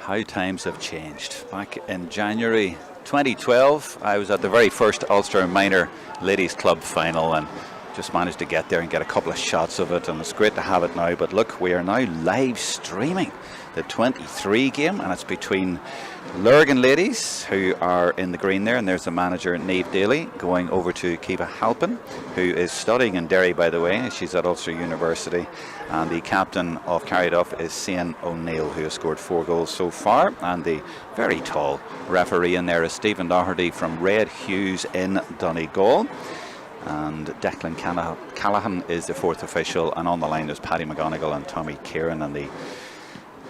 how times have changed. Back in January 2012, I was at the very first Ulster Minor Ladies Club final and just managed to get there and get a couple of shots of it, and it's great to have it now. But look, we are now live streaming the 23 game, and it's between Lurgan ladies, who are in the green there, and there's the manager Niamh Daly, going over to Cavan, who is studying in Derry, by the way. She's at Ulster University, and the captain of Carryduff is Cian O'Neill, who has scored 4 goals so far, and the very tall referee in there is Stephen Doherty from Red Hughes in Donegal. And Declan Callaghan is the 4th official, and on the line there's Paddy McGonigal and Tommy Kieran, and the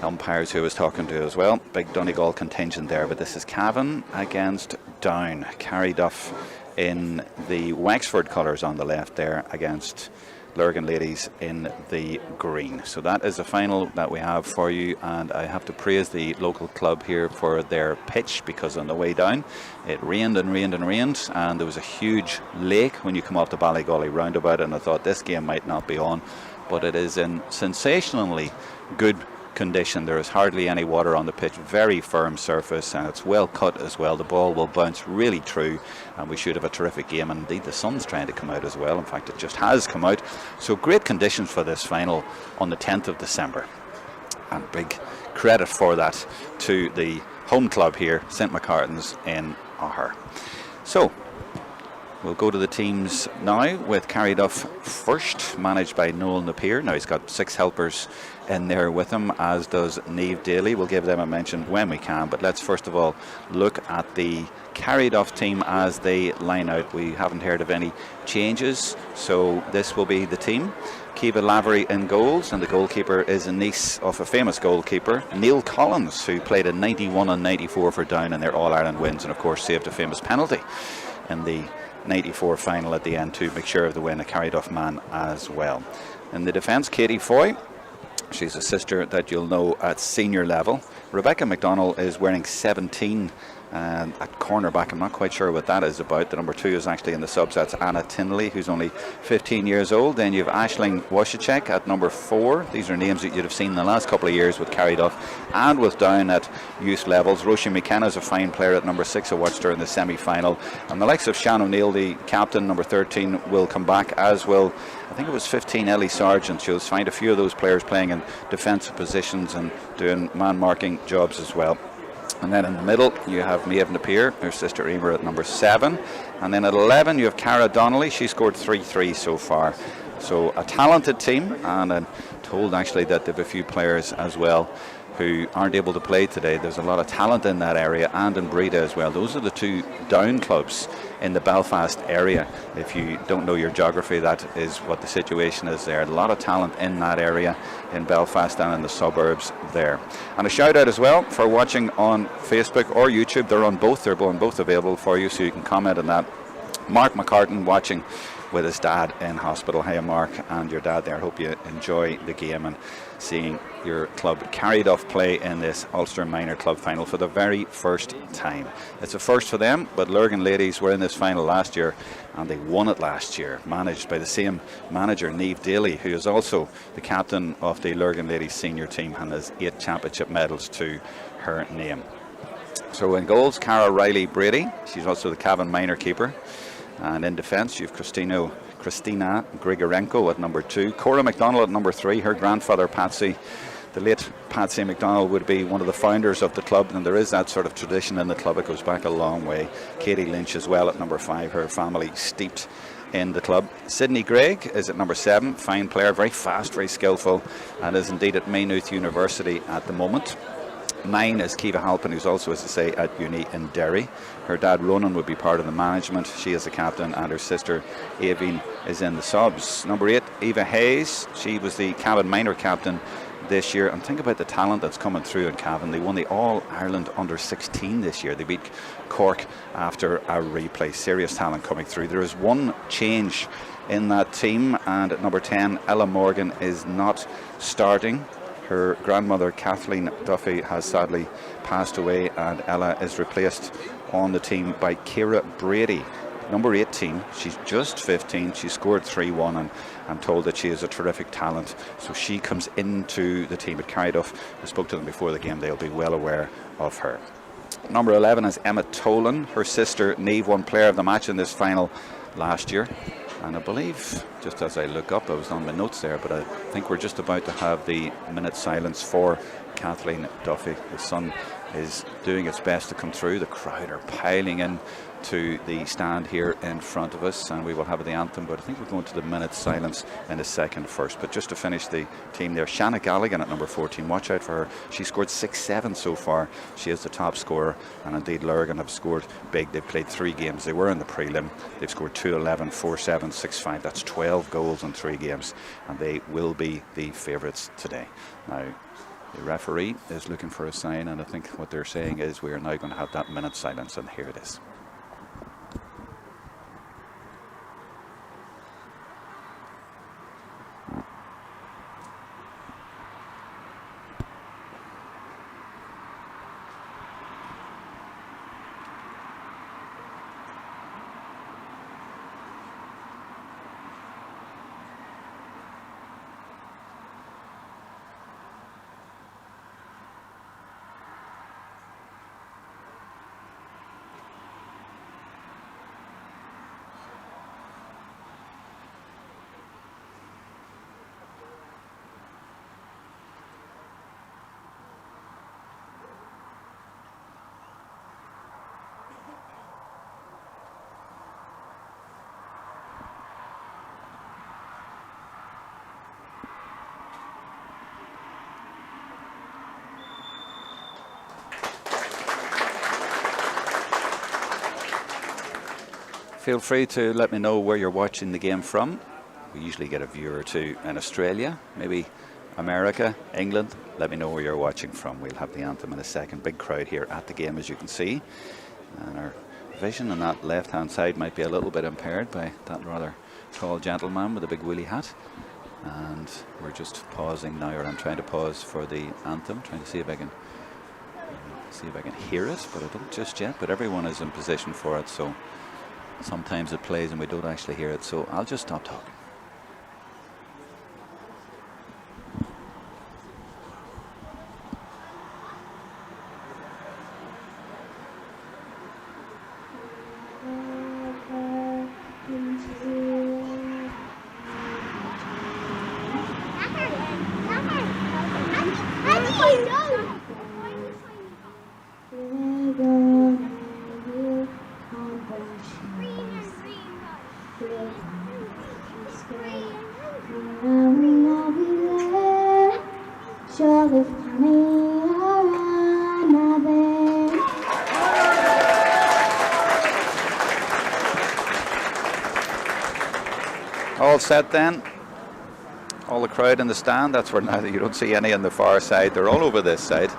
umpires who I was talking to as well. Big Donegal contingent there, but this is Cavan against Down. Carryduff in the Wexford colours on the left there against Lurgan ladies in the green. So that is the final that we have for you, and I have to praise the local club here for their pitch, because on the way down it rained and rained and rained, and there was a huge lake when you come off the Ballygolly roundabout, and I thought this game might not be on, but it is in sensationally good condition. There is hardly any water on the pitch, very firm surface, and it's well cut as well. The ball will bounce really true, and we should have a terrific game. And indeed the sun's trying to come out as well. In fact, it just has come out. So great conditions for this final on the 10th of December, and big credit for that to the home club here, St McCartan's in Augher. So we'll go to the teams now, with Carryduff first, managed by Noel Napier. Now he's got 6 helpers in there with him, as does Niamh Daly. We'll give them a mention when we can, but let's first of all look at the Carryduff team as they line out. We haven't heard of any changes, so this will be the team. Caoimhe Lavery in goals, and the goalkeeper is a niece of a famous goalkeeper, Neil Collins, who played in 91 and 94 for Down in their All-Ireland wins, and of course saved a famous penalty in the 94 final at the end to make sure of the win, a Carryduff man as well. In the defence, Katie Foy. She's a sister that you'll know at senior level. Rebecca McDonnell is wearing 17 at cornerback. I'm not quite sure what that is about. The number 2 is actually in the subs. That's Anna Tinley, who's only 15 years old. Then you have Aisling Washicek at number 4. These are names that you'd have seen in the last couple of years with Carryduff and with Down at youth levels. Roisin McKenna is a fine player at number 6. I watched her in the semi-final. And the likes of Shan O'Neill, the captain, number 13, will come back, as will, I think it was 15, Ellie Sargent. You'll find a few of those players playing in defensive positions and doing man-marking jobs as well. And then in the middle you have Maeve Napier, her sister Emer, at number 7. And then at 11 you have Cara Donnelly. She scored 3 so far. So a talented team, and I'm told actually that there have a few players as well who aren't able to play today. There's a lot of talent in that area, and in Breda as well. Those are the 2 Down clubs in the Belfast area. If you don't know your geography, that is what the situation is there. A lot of talent in that area in Belfast and in the suburbs there. And a shout out as well for watching on Facebook or YouTube. They're on both. They're both available for you, so you can comment on that. Mark McCartan watching with his dad in hospital. Hey Mark, and your dad there. Hope you enjoy the game and seeing your club Carryduff play in this Ulster Minor Club final for the very first time. It's a first for them, but Lurgan ladies were in this final last year and they won it last year, managed by the same manager, Niamh Daly, who is also the captain of the Lurgan ladies senior team and has 8 championship medals to her name. So in goals, Cara Riley Brady. She's also the Cavan minor keeper. And in defence, you have Christina Grigorenko at number 2. Cora McDonald at number 3. Her grandfather, Patsy, the late Patsy McDonald, would be one of the founders of the club, and there is that sort of tradition in the club. It goes back a long way. Katie Lynch as well at number 5. Her family steeped in the club. Sydney Gregg is at number 7. Fine player, very fast, very skillful, and is indeed at Maynooth University at the moment. 9 is Caoimhe Halpin, who's also, as I say, at uni in Derry. Her dad Ronan would be part of the management. She is the captain, and her sister Aveen is in the subs. Number 8, Eva Hayes. She was the Cavan minor captain this year, and think about the talent that's coming through in Cavan. They won the All-Ireland under-16 this year. They beat Cork after a replay. Serious talent coming through. There is one change in that team, and at number 10, Ella Morgan is not starting. Her grandmother, Kathleen Duffy, has sadly passed away, and Ella is replaced on the team by Ciara Brady. number 18. She's just 15. She scored 3-1, and I'm told that she is a terrific talent. So she comes into the team at Carryduff. I spoke to them before the game. They'll be well aware of her. Number 11 is Emma Tolan. Her sister Niamh won player of the match in this final last year. And I believe, just as I look up, I was on my notes there, but I think we're just about to have the minute silence for Kathleen Duffy. The sun is doing its best to come through. The crowd are piling in to the stand here in front of us, and we will have the anthem, but I think we're going to the minute silence in a second first. But just to finish the team there, Shanna Galligan at number 14, watch out for her. She scored 6-7 so far. She is the top scorer, and indeed Lurgan have scored big. They've played 3 games. They were in the prelim. They've scored 2-11, 4-7, 6-5. That's 12 goals in 3 games, and they will be the favourites today. Now, the referee is looking for a sign, and I think what they're saying is we are now going to have that minute silence, and here it is. Feel free to let me know where you're watching the game from. We usually get a viewer or two in Australia, maybe America, England. Let me know where you're watching from. We'll have the anthem in a second. Big crowd here at the game, as you can see. And our vision on that left-hand side might be a little bit impaired by that rather tall gentleman with a big woolly hat. And we're just pausing now, or I'm trying to pause for the anthem, trying to see if I can hear it, but I don't just yet. But everyone is in position for it, so sometimes it plays and we don't actually hear it, so I'll just stop talking. All set then. All the crowd in the stand. That's where now you don't see any on the far side. They're all over this side.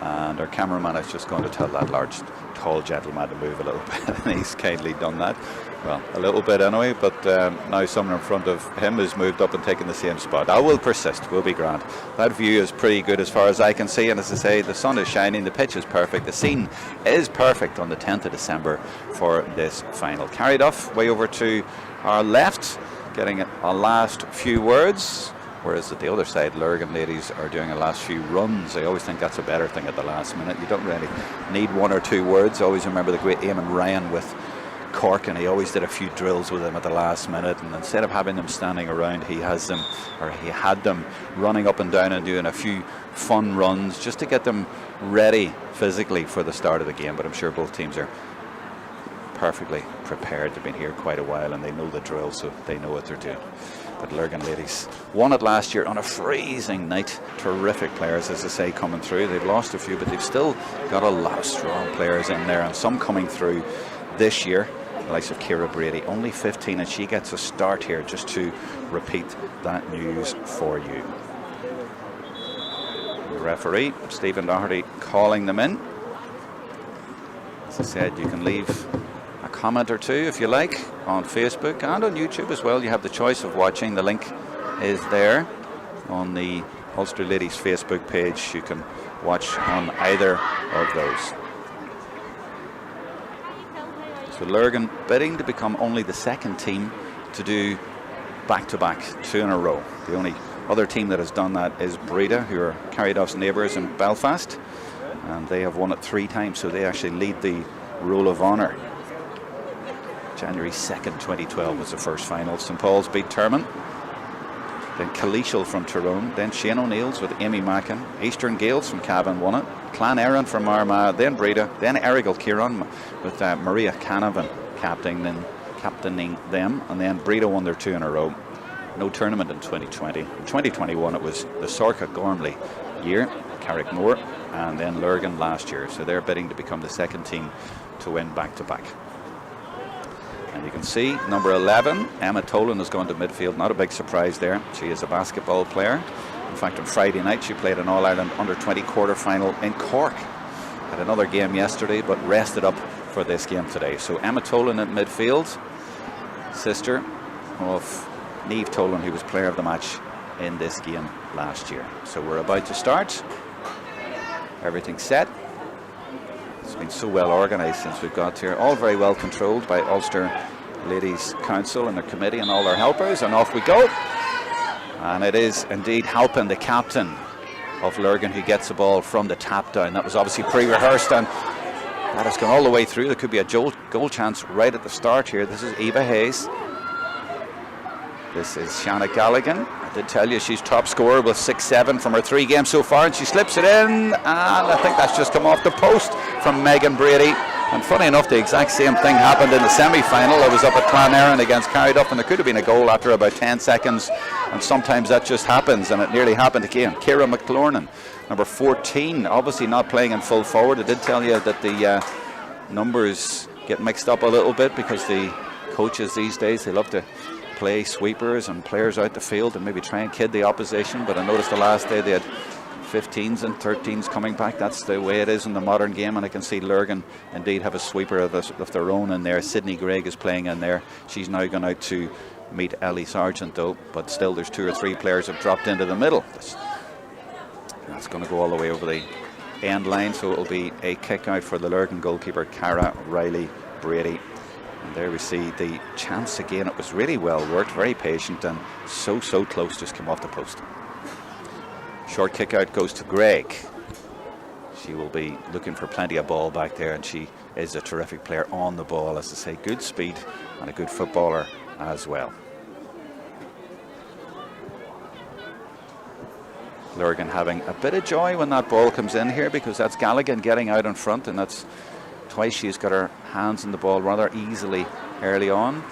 And our cameraman is just going to tell that large, tall gentleman to move a little bit. And he's kindly done that. Well, a little bit anyway. But now someone in front of him has moved up and taken the same spot. I will persist. We'll be grand. That view is pretty good as far as I can see. And as I say, the sun is shining. The pitch is perfect. The scene is perfect on the 10th of December for this final. Carryduff way over to our left, getting a last few words, whereas at the other side, Lurgan ladies are doing a last few runs. I always think that's a better thing at the last minute. You don't really need 1 or 2 words. I always remember the great Eamon Ryan with Cork, and he always did a few drills with them at the last minute, and instead of having them standing around, he had them running up and down and doing a few fun runs just to get them ready physically for the start of the game. But I'm sure both teams are perfectly prepared. They've been here quite a while and they know the drill, so they know what they're doing. But Lurgan ladies won it last year on a freezing night. Terrific players, as I say, coming through. They've lost a few, but they've still got a lot of strong players in there, and some coming through this year. The likes of Ciara Brady, only 15, and she gets a start here, just to repeat that news for you. The referee, Stephen Doherty, calling them in. As I said, you can leave a comment or two if you like on Facebook and on YouTube as well. You have the choice of watching. The link is there on the Ulster Ladies Facebook page. You can watch on either of those. So Lurgan bidding to become only the second team to do back-to-back 2 in a row. The only other team that has done that is Breda, who are Carryduff's neighbours in Belfast, and they have won it 3 times, so they actually lead the Roll of Honour. January 2nd, 2012 was the first final. St Paul's beat Termon, then Caleishel from Tyrone, then Shane O'Neill's with Amy Mackin, Eastern Gales from Cavan won it, Clan Erin from Armagh, then Breda, then Errigal Kieran with Maria Canavan captaining them, and then Breda won their 2 in a row. No tournament in 2020. In 2021 it was the Sorka Gormley year, Carrickmore, and then Lurgan last year. So they're bidding to become the second team to win back-to-back. And you can see number 11, Emma Tolan, has gone to midfield. Not a big surprise there. She is a basketball player. In fact, on Friday night she played an All-Ireland under-20 quarter-final in Cork. Had another game yesterday, but rested up for this game today. So Emma Tolan at midfield, sister of Niamh Tolan, who was player of the match in this game last year. So we're about to start. Everything's set. It's been so well organised since we've got here. All very well controlled by Ulster Ladies Council and their committee and all their helpers. And off we go. And it is indeed Halpin, the captain of Lurgan, who gets the ball from the tap down. That was obviously pre-rehearsed, and that has gone all the way through. There could be a goal chance right at the start here. This is Eva Hayes. This is Shanna Galligan. I did tell you she's top scorer with 6-7 from her 3 games so far, and she slips it in, and I think that's just come off the post from Megan Brady. And funny enough, the exact same thing happened in the semi-final. I was up at Clan Erin against Carryduff, and there could have been a goal after about 10 seconds, and sometimes that just happens, and it nearly happened again. Ciara McLornan, number 14, obviously not playing in full forward. I did tell you that the numbers get mixed up a little bit because the coaches these days, they love to play sweepers and players out the field and maybe try and kid the opposition. But I noticed the last day they had 15s and 13s coming back. That's the way it is in the modern game, and I can see Lurgan indeed have a sweeper of their own in there. Sydney Gregg is playing in there. She's now gone out to meet Ellie Sargent though, but still there's 2 or 3 players have dropped into the middle. That's going to go all the way over the end line, so it'll be a kick out for the Lurgan goalkeeper Cara Riley Brady. And there we see the chance again. It was really well worked, very patient, and so close, just came off the post. Short kick out goes to Gregg. She will be looking for plenty of ball back there, and she is a terrific player on the ball, as I say, good speed and a good footballer as well. Lurgan having a bit of joy when that ball comes in here, because that's Galligan getting out in front, and that's twice she's got her hands on the ball rather easily early on,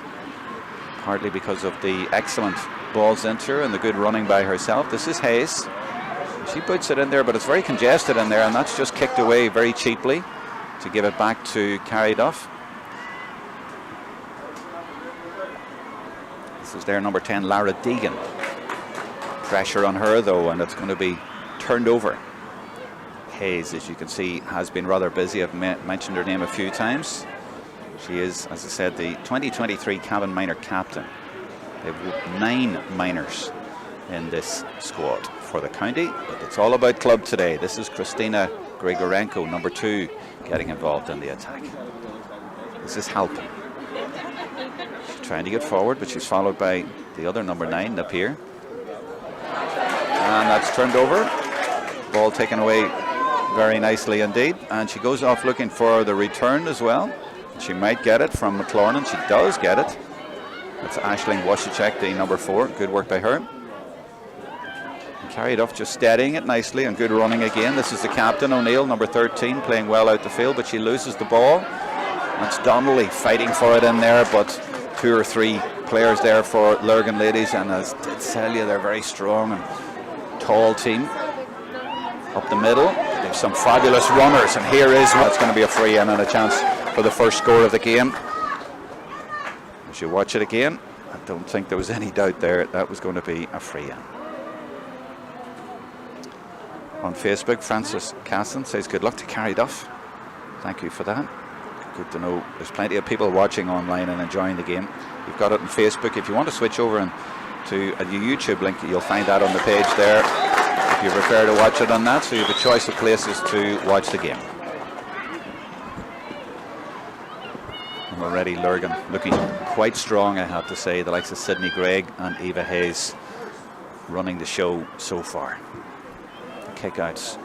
partly because of the excellent balls into her and the good running by herself. This is Hayes. She puts it in there, but it's very congested in there, and that's just kicked away very cheaply to give it back to Carryduff. This is their number 10, Lara Deegan. Pressure on her though, and it's going to be turned over. Hayes, as you can see, has been rather busy. I've mentioned her name a few times. She is, as I said, the 2023 Cavan minor captain. They have 9 minors in this squad for the county, but it's all about club today. This is Christina Grigorenko, number 2, getting involved in the attack. This is Halpin. She's trying to get forward, but she's followed by the other number 9, Napier. And that's turned over. Ball taken away very nicely indeed, and she goes off looking for the return as well. She might get it from McLornan. She does get it. That's Aisling Washicek, the number 4. Good work by her. Carryduff just steadying it nicely, and good running again. This is the captain, O'Neill, number 13, playing well out the field, but she loses the ball. That's Donnelly fighting for it in there, but 2 or 3 players there for Lurgan ladies, and as I did tell you, they're very strong and tall team. Up the middle, they have some fabulous runners, and here is what's going to be a free in and a chance for the first score of the game. As you watch it again, I don't think there was any doubt there that was going to be a free in. On Facebook, Francis Casson says good luck to Carryduff. Thank you for that. Good to know there's plenty of people watching online and enjoying the game. You've got it on Facebook. If you want to switch over to a YouTube link, you'll find that on the page there if you prefer to watch it on that, so you have a choice of places to watch the game. And already Lurgan looking quite strong, I have to say. The likes of Sydney Greig and Eva Hayes running the show so far. The kickouts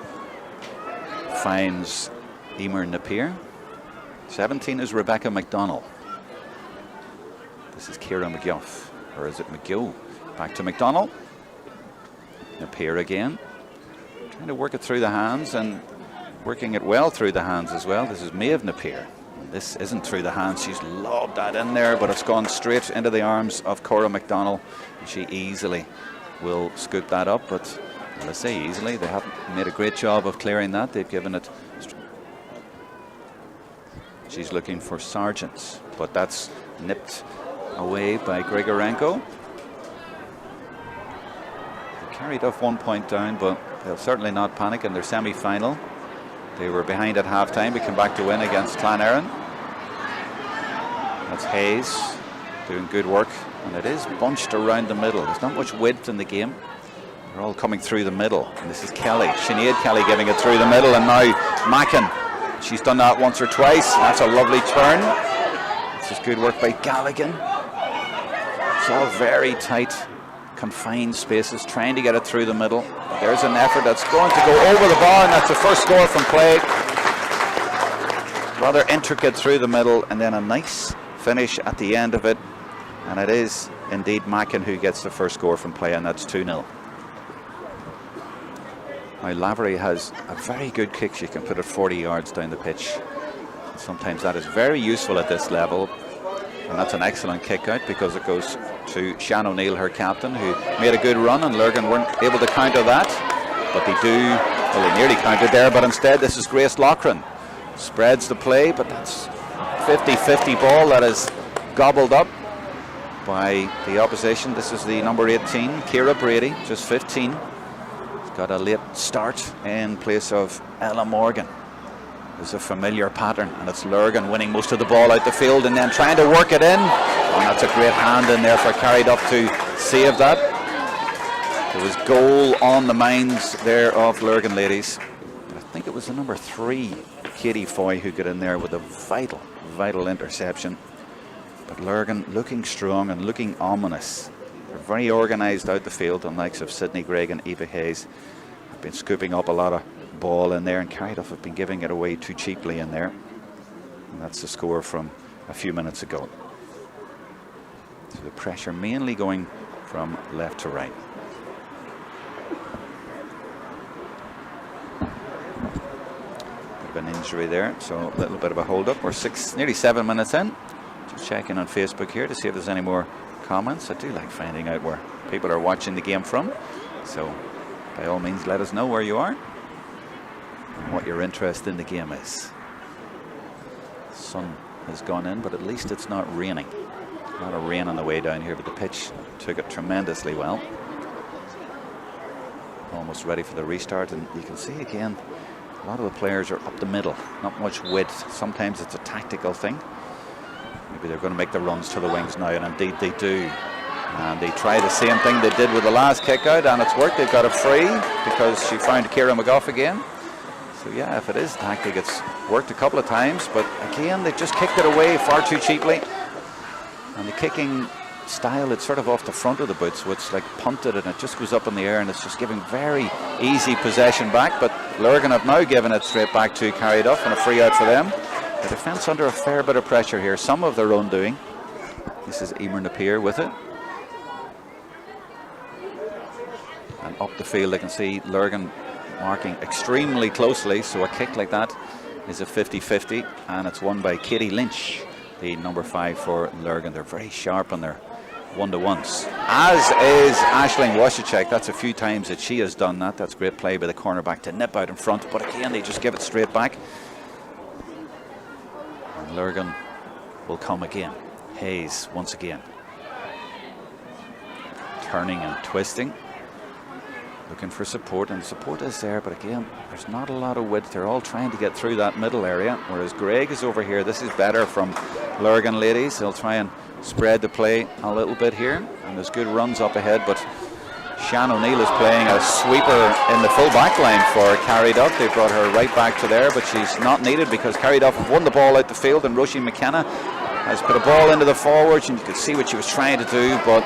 finds Emer Napier. 17 is Rebecca McDonnell. This is Ciara McGuff, or is it McGill? Back to McDonnell. Napier again, trying to work it through the hands and working it well through the hands as well. This is Maeve Napier. This isn't through the hands. She's lobbed that in there, but it's gone straight into the arms of Cora McDonnell. And she easily will scoop that up, but well, I say easily, they haven't made a great job of clearing that. They've given it. She's looking for Sargent, but that's nipped away by Grigorenko. Carryduff 1 point down, but they'll certainly not panic in their semi-final. They were behind at half-time, but came back to win against Clonarron. That's Hayes doing good work, and it is bunched around the middle. There's not much width in the game. They're all coming through the middle, and this is Kelly. Sinead Kelly giving it through the middle, and now Mackin. She's done that once or twice. That's a lovely turn. This is good work by Galligan. It's all very tight, confined spaces, trying to get it through the middle. There's an effort that's going to go over the bar, and that's the first score from play. Rather intricate through the middle, and then a nice finish at the end of it. And it is indeed Mackin who gets the first score from play, and that's 2-0. Now Lavery has a very good kick. She can put it 40 yards down the pitch. Sometimes that is very useful at this level. And that's an excellent kick out because it goes to Shan O'Neill, her captain, who made a good run, and Lurgan weren't able to counter that. But they do, well, they nearly countered there, but instead this is Grace Loughran. Spreads the play, but that's 50-50 ball that is gobbled up by the opposition. This is the number 18, Ciara Brady, just 15. She's got a late start in place of Ella Morgan. There's a familiar pattern, and it's Lurgan winning most of the ball out the field and then trying to work it in. And that's a great hand in there for Carryduff to save that. There was goal on the minds there of Lurgan ladies. But I think it was the number 3, Katie Foy, who got in there with a vital interception. But Lurgan looking strong and looking ominous. They're very organised out the field, the likes of Sydney Greig and Eva Hayes have been scooping up a lot of ball in there, and Carryduff have been giving it away too cheaply in there. And that's the score from a few minutes ago. So the pressure mainly going from left to right. Bit of an injury there, so a little bit of a hold up. We're nearly 7 minutes in. Just checking on Facebook here to see if there's any more comments. I do like finding out where people are watching the game from, so by all means let us know where you are and what your interest in the game is. Sun has gone in, but at least it's not raining. A lot of rain on the way down here, but the pitch took it tremendously well. Almost ready for the restart, and you can see again a lot of the players are up the middle, not much width. Sometimes it's a tactical thing. Maybe they're going to make the runs to the wings now, and indeed they do. And they try the same thing they did with the last kick out, and it's worked. They've got it free because she found Ciara McGuff again. So yeah, if it is tactic, it's worked a couple of times, but again they just kicked it away far too cheaply. And the kicking style, it's sort of off the front of the boot, so it's like punted and it just goes up in the air, and it's just giving very easy possession back. But Lurgan have now given it straight back to Carryduff, and a free out for them. The defence under a fair bit of pressure here, some of their own doing. This is Emer Napier with it. And up the field I can see Lurgan marking extremely closely, so a kick like that is a 50-50, and it's won by Katie Lynch, the number 5 for Lurgan. They're very sharp on their one-to-ones, as is Aisling Washachek. That's a few times that she has done that. That's great play by the cornerback to nip out in front, but again they just give it straight back. And Lurgan will come again. Hayes once again, turning and twisting, looking for support, and support is there, but again there's not a lot of width. They're all trying to get through that middle area, whereas Greig is over here. This is better from Lurgan ladies. They'll try and spread the play a little bit here, and there's good runs up ahead, but Shan O'Neill is playing a sweeper in the full back line for Carryduff. They brought her right back to there, but she's not needed because Carryduff have won the ball out the field, and Roisin McKenna has put a ball into the forwards, and you could see what she was trying to do, but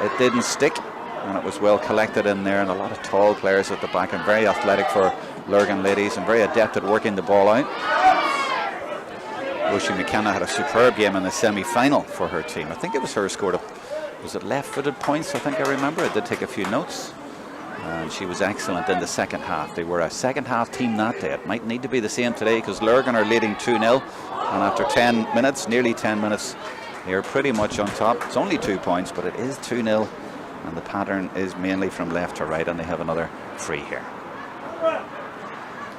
it didn't stick, and it was well collected in there, and a lot of tall players at the back, and very athletic for Lurgan ladies, and very adept at working the ball out. Roisin McKenna had a superb game in the semi-final for her team. I think it was her who scored was it left-footed points? I think I remember. I did take a few notes. And she was excellent in the second half. They were a second half team that day. It might need to be the same today because Lurgan are leading 2-0. And after 10 minutes, nearly 10 minutes, they are pretty much on top. It's only 2 points, but it is 2-0. And the pattern is mainly from left to right, and they have another free here.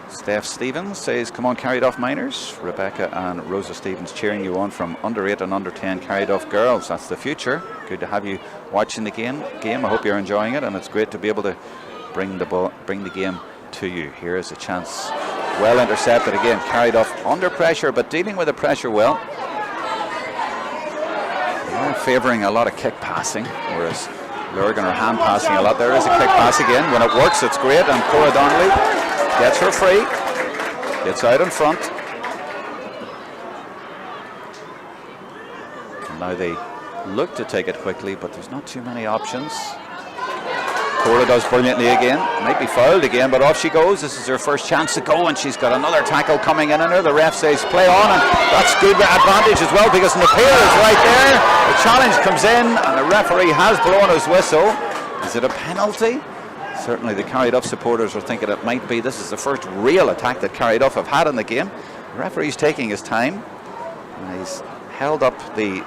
Steph Stevens says, come on Carryduff Miners. Rebecca and Rosa Stevens cheering you on from under 8 and under 10 Carryduff girls. That's the future. Good to have you watching the game. I hope you're enjoying it, and it's great to be able to bring the game to you. Here is a chance. Well intercepted again. Carryduff under pressure, but dealing with the pressure well. They're favouring a lot of kick passing, whereas Lurgan are hand passing a lot. There is a kick pass again. When it works, it's great, and Cora Donnelly gets her free, gets out in front. And now they look to take it quickly, but there's not too many options. Cora does brilliantly again. Might be fouled again, but off she goes. This is her first chance to go, and she's got another tackle coming in on her. The ref says play on, and that's good advantage as well because Napier is right there. The challenge comes in, and the referee has blown his whistle. Is it a penalty? Certainly the Carryduff supporters are thinking it might be. This is the first real attack that Carryduff have had in the game. The referee's taking his time, and he's held up the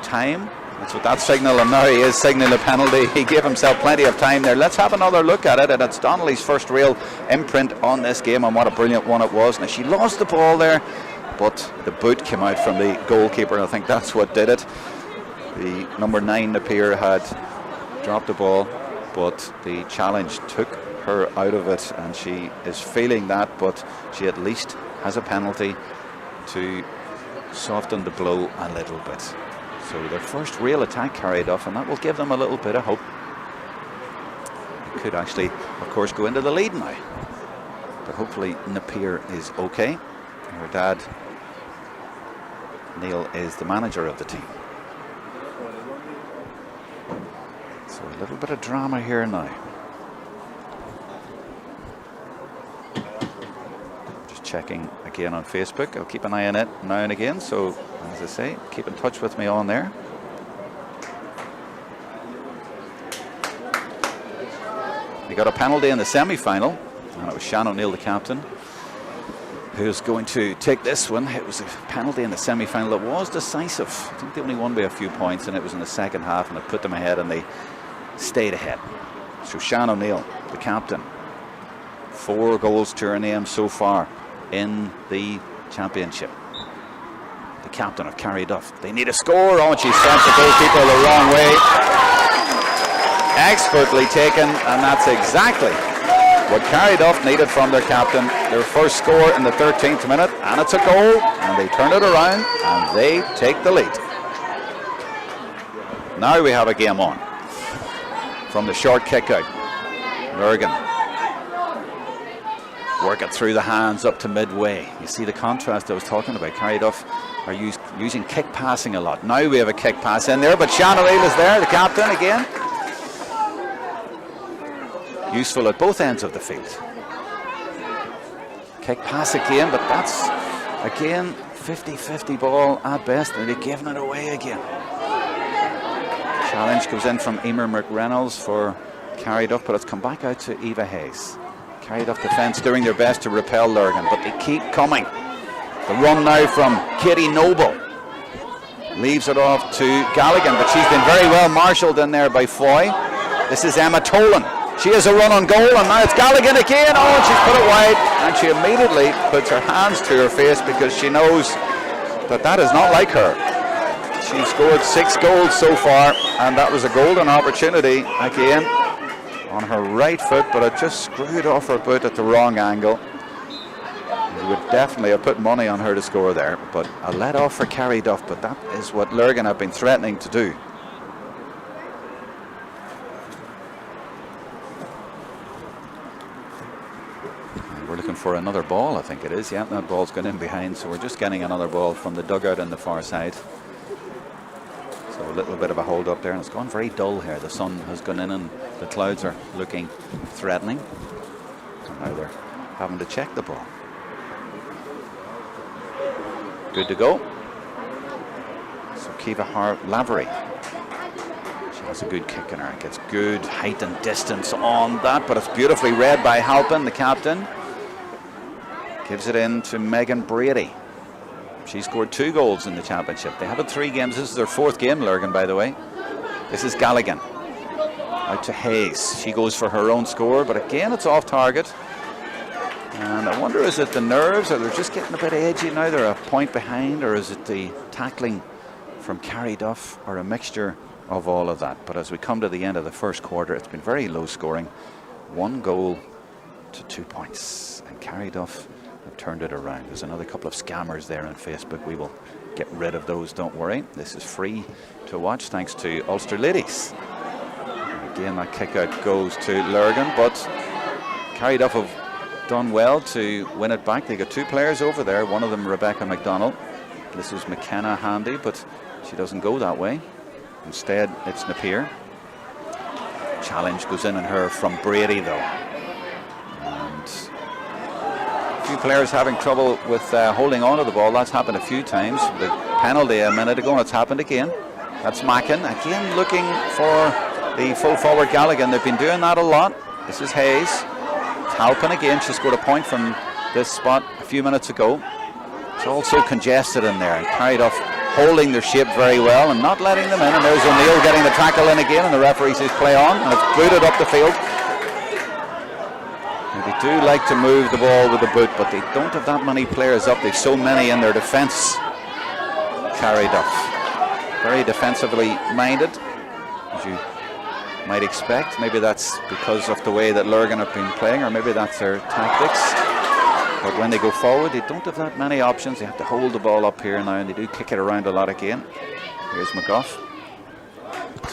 time. That's what that signal, and now he is signaling a penalty. He gave himself plenty of time there. Let's have another look at it, and it's Donnelly's first real imprint on this game, and what a brilliant one it was. Now she lost the ball there, but the boot came out from the goalkeeper. I think that's what did it. The number 9 Napier had dropped the ball, but the challenge took her out of it, and she is feeling that, but she at least has a penalty to soften the blow a little bit. So their first real attack carried off, and that will give them a little bit of hope. They could actually, of course, go into the lead now, but hopefully Napier is okay. Her dad, Neil, is the manager of the team. So a little bit of drama here now. Just checking again on Facebook. I'll keep an eye on it now and again. So, as I say, keep in touch with me on there. We got a penalty in the semi-final, and it was Shan O'Neill, the captain, who's going to take this one. It was a penalty in the semi-final that was decisive. I think they only won by a few points, and it was in the second half, and it put them ahead, and they stayed ahead. So Shan O'Neill, the captain, 4 goals to her name so far in the championship. The captain of Carryduff. They need a score. Oh, she sent the goalkeeper the wrong way. Expertly taken, and that's exactly what Carryduff needed from their captain. Their first score in the 13th minute, and it's a goal, and they turn it around, and they take the lead. Now we have a game on. From the short kick out, Lurgan work it through the hands up to midway. You see the contrast I was talking about. Carryduff are using kick passing a lot. Now we have a kick pass in there, but Shan O'Neill is there, the captain again. Useful at both ends of the field. Kick pass again, but that's again 50-50 ball at best, and they're giving it away again. Challenge goes in from Emer McReynolds for Carryduff, but it's come back out to Eva Hayes. Carryduff defence doing their best to repel Lurgan, but they keep coming. The run now from Katie Noble. Leaves it off to Galligan, but she's been very well marshalled in there by Foy. This is Emma Tolan. She has a run on goal, and now it's Galligan again. Oh, and she's put it wide, and she immediately puts her hands to her face because she knows that that is not like her. She scored 6 goals so far, and that was a golden opportunity again on her right foot, but it just screwed off her boot at the wrong angle. You would definitely have put money on her to score there, but a let off for Carryduff, but that is what Lurgan have been threatening to do. And we're looking for another ball, I think it is. Yeah, that ball's gone in behind, so we're just getting another ball from the dugout on the far side. So a little bit of a hold up there, and it's gone very dull here. The sun has gone in and the clouds are looking threatening. And now they're having to check the ball. Good to go. So Cavan Lavery. She has a good kick in her. Gets good height and distance on that, but it's beautifully read by Halpin, the captain. Gives it in to Megan Brady. She scored 2 goals in the championship. They have had 3 games. This is their 4th game, Lurgan, by the way. This is Galligan. Out to Hayes. She goes for her own score, but again, it's off target. And I wonder, is it the nerves, or they're just getting a bit edgy now? They're a point behind, or is it the tackling from Carryduff, or a mixture of all of that? But as we come to the end of the first quarter, it's been very low scoring. 1 goal to 2 points. And Carryduff have turned it around. There's another couple of scammers there on Facebook. We will get rid of those, don't worry. This is free to watch thanks to Ulster Ladies. And again, that kick out goes to Lurgan, but Carryduff have done well to win it back. They got 2 players over there, one of them Rebecca McDonald. This is McKenna handy, but she doesn't go that way. Instead, it's Napier. Challenge goes in on her from Brady, though. Few players having trouble with holding on to the ball. That's happened a few times. The penalty a minute ago, and it's happened again. That's Mackin again looking for the full forward Galligan. They've been doing that a lot. This is Hayes. It's Halpin again. She scored a point from this spot a few minutes ago. It's all so congested in there, and Carryduff holding their shape very well and not letting them in. And there's O'Neill getting the tackle in again, and the referee says play on, and it's booted up the field. They do like to move the ball with the boot, but they don't have that many players up. They've so many in their defence. Carryduff, very defensively minded, as you might expect. Maybe that's because of the way that Lurgan have been playing, or maybe that's their tactics. But when they go forward, they don't have that many options. They have to hold the ball up here now, and they do kick it around a lot again. Here's McGough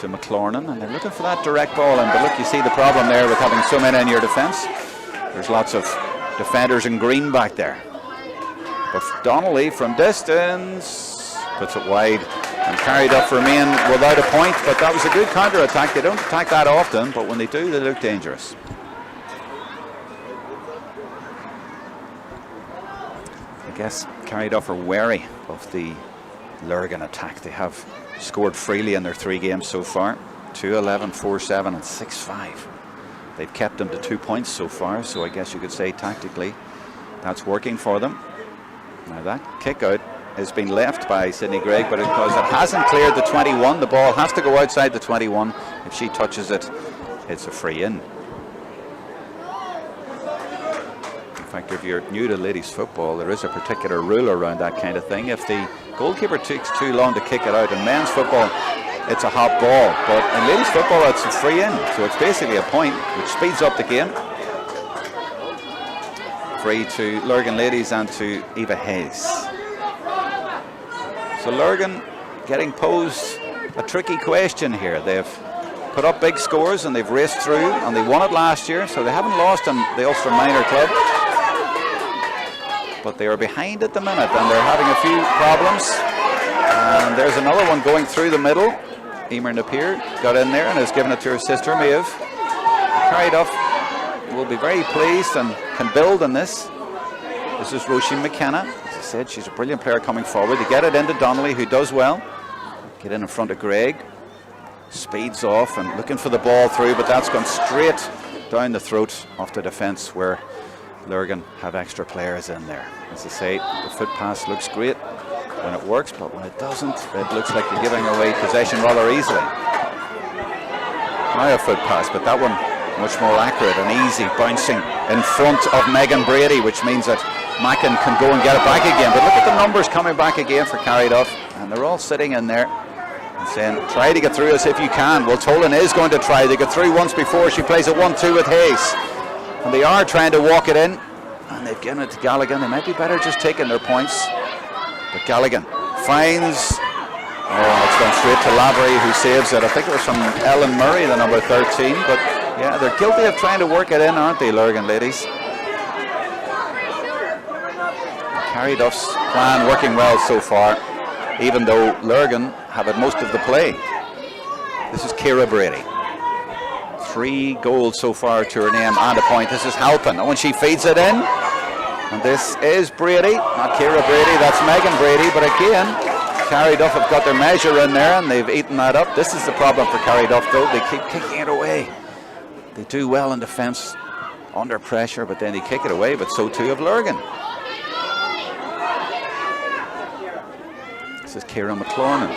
to McLaurin, and they're looking for that direct ball in. But look, you see the problem there with having so many in your defence. There's lots of defenders in green back there. But Donnelly from distance puts it wide, and Carryduff remain without a point, but that was a good counter-attack. They don't attack that often, but when they do, they look dangerous. I guess Carryduff are wary of the Lurgan attack. They have scored freely in their 3 games so far. 2-11, 4-7 and 6-5. They've kept them to 2 points so far, so I guess you could say tactically that's working for them. Now that kick out has been left by Sydney Gregg, but because it hasn't cleared the 21, the ball has to go outside the 21. If she touches it, it's a free in. In fact, if you're new to ladies football, there is a particular rule around that kind of thing. If the goalkeeper takes too long to kick it out, in men's football it's a hot ball, but in ladies football it's a free in, so it's basically a point, which speeds up the game. Free to Lurgan ladies and to Eva Hayes. So Lurgan getting posed a tricky question here. They've put up big scores and they've raced through, and they won it last year, so they haven't lost in the Ulster Minor Club. But they are behind at the minute and they're having a few problems. And there's another one going through the middle. Emer Napier got in there and has given it to her sister Maeve. Carryduff will be very pleased and can build on this. This is Roisin McKenna. As I said, she's a brilliant player coming forward. They get it into Donnelly, who does well. Get in front of Gregg. Speeds off and looking for the ball through, but that's gone straight down the throat of the defence, where Lurgan have extra players in there. As I say, the foot pass looks great when it works, but when it doesn't, it looks like you're giving away possession rather easily. Now a foot pass, but that one much more accurate and easy, bouncing in front of Megan Brady, which means that Mackin can go and get it back again. But look at the numbers coming back again for Carryduff, and they're all sitting in there and saying, try to get through us if you can. Well, Tolan is going to try. They got through once before. She plays a 1-2 with Hayes, and they are trying to walk it in, and they've given it to Galligan. They might be better just taking their points. But Galligan finds, it's gone straight to Lavery, who saves it. I think it was from Ellen Murray, the number 13. But yeah, they're guilty of trying to work it in, aren't they, Lurgan ladies? Carryduff's plan working well so far. even though Lurgan have had most of the play. This is Ciara Brady. 3 goals so far to her name and a point. This is Halpin. Oh, and she feeds it in. And this is Brady, not Ciara Brady, that's Megan Brady. But again, Carryduff have got their measure in there and they've eaten that up. This is the problem for Carryduff though. They keep kicking it away. They do well in defence under pressure, but then they kick it away. But so too of Lurgan. This is Ciara McClornan.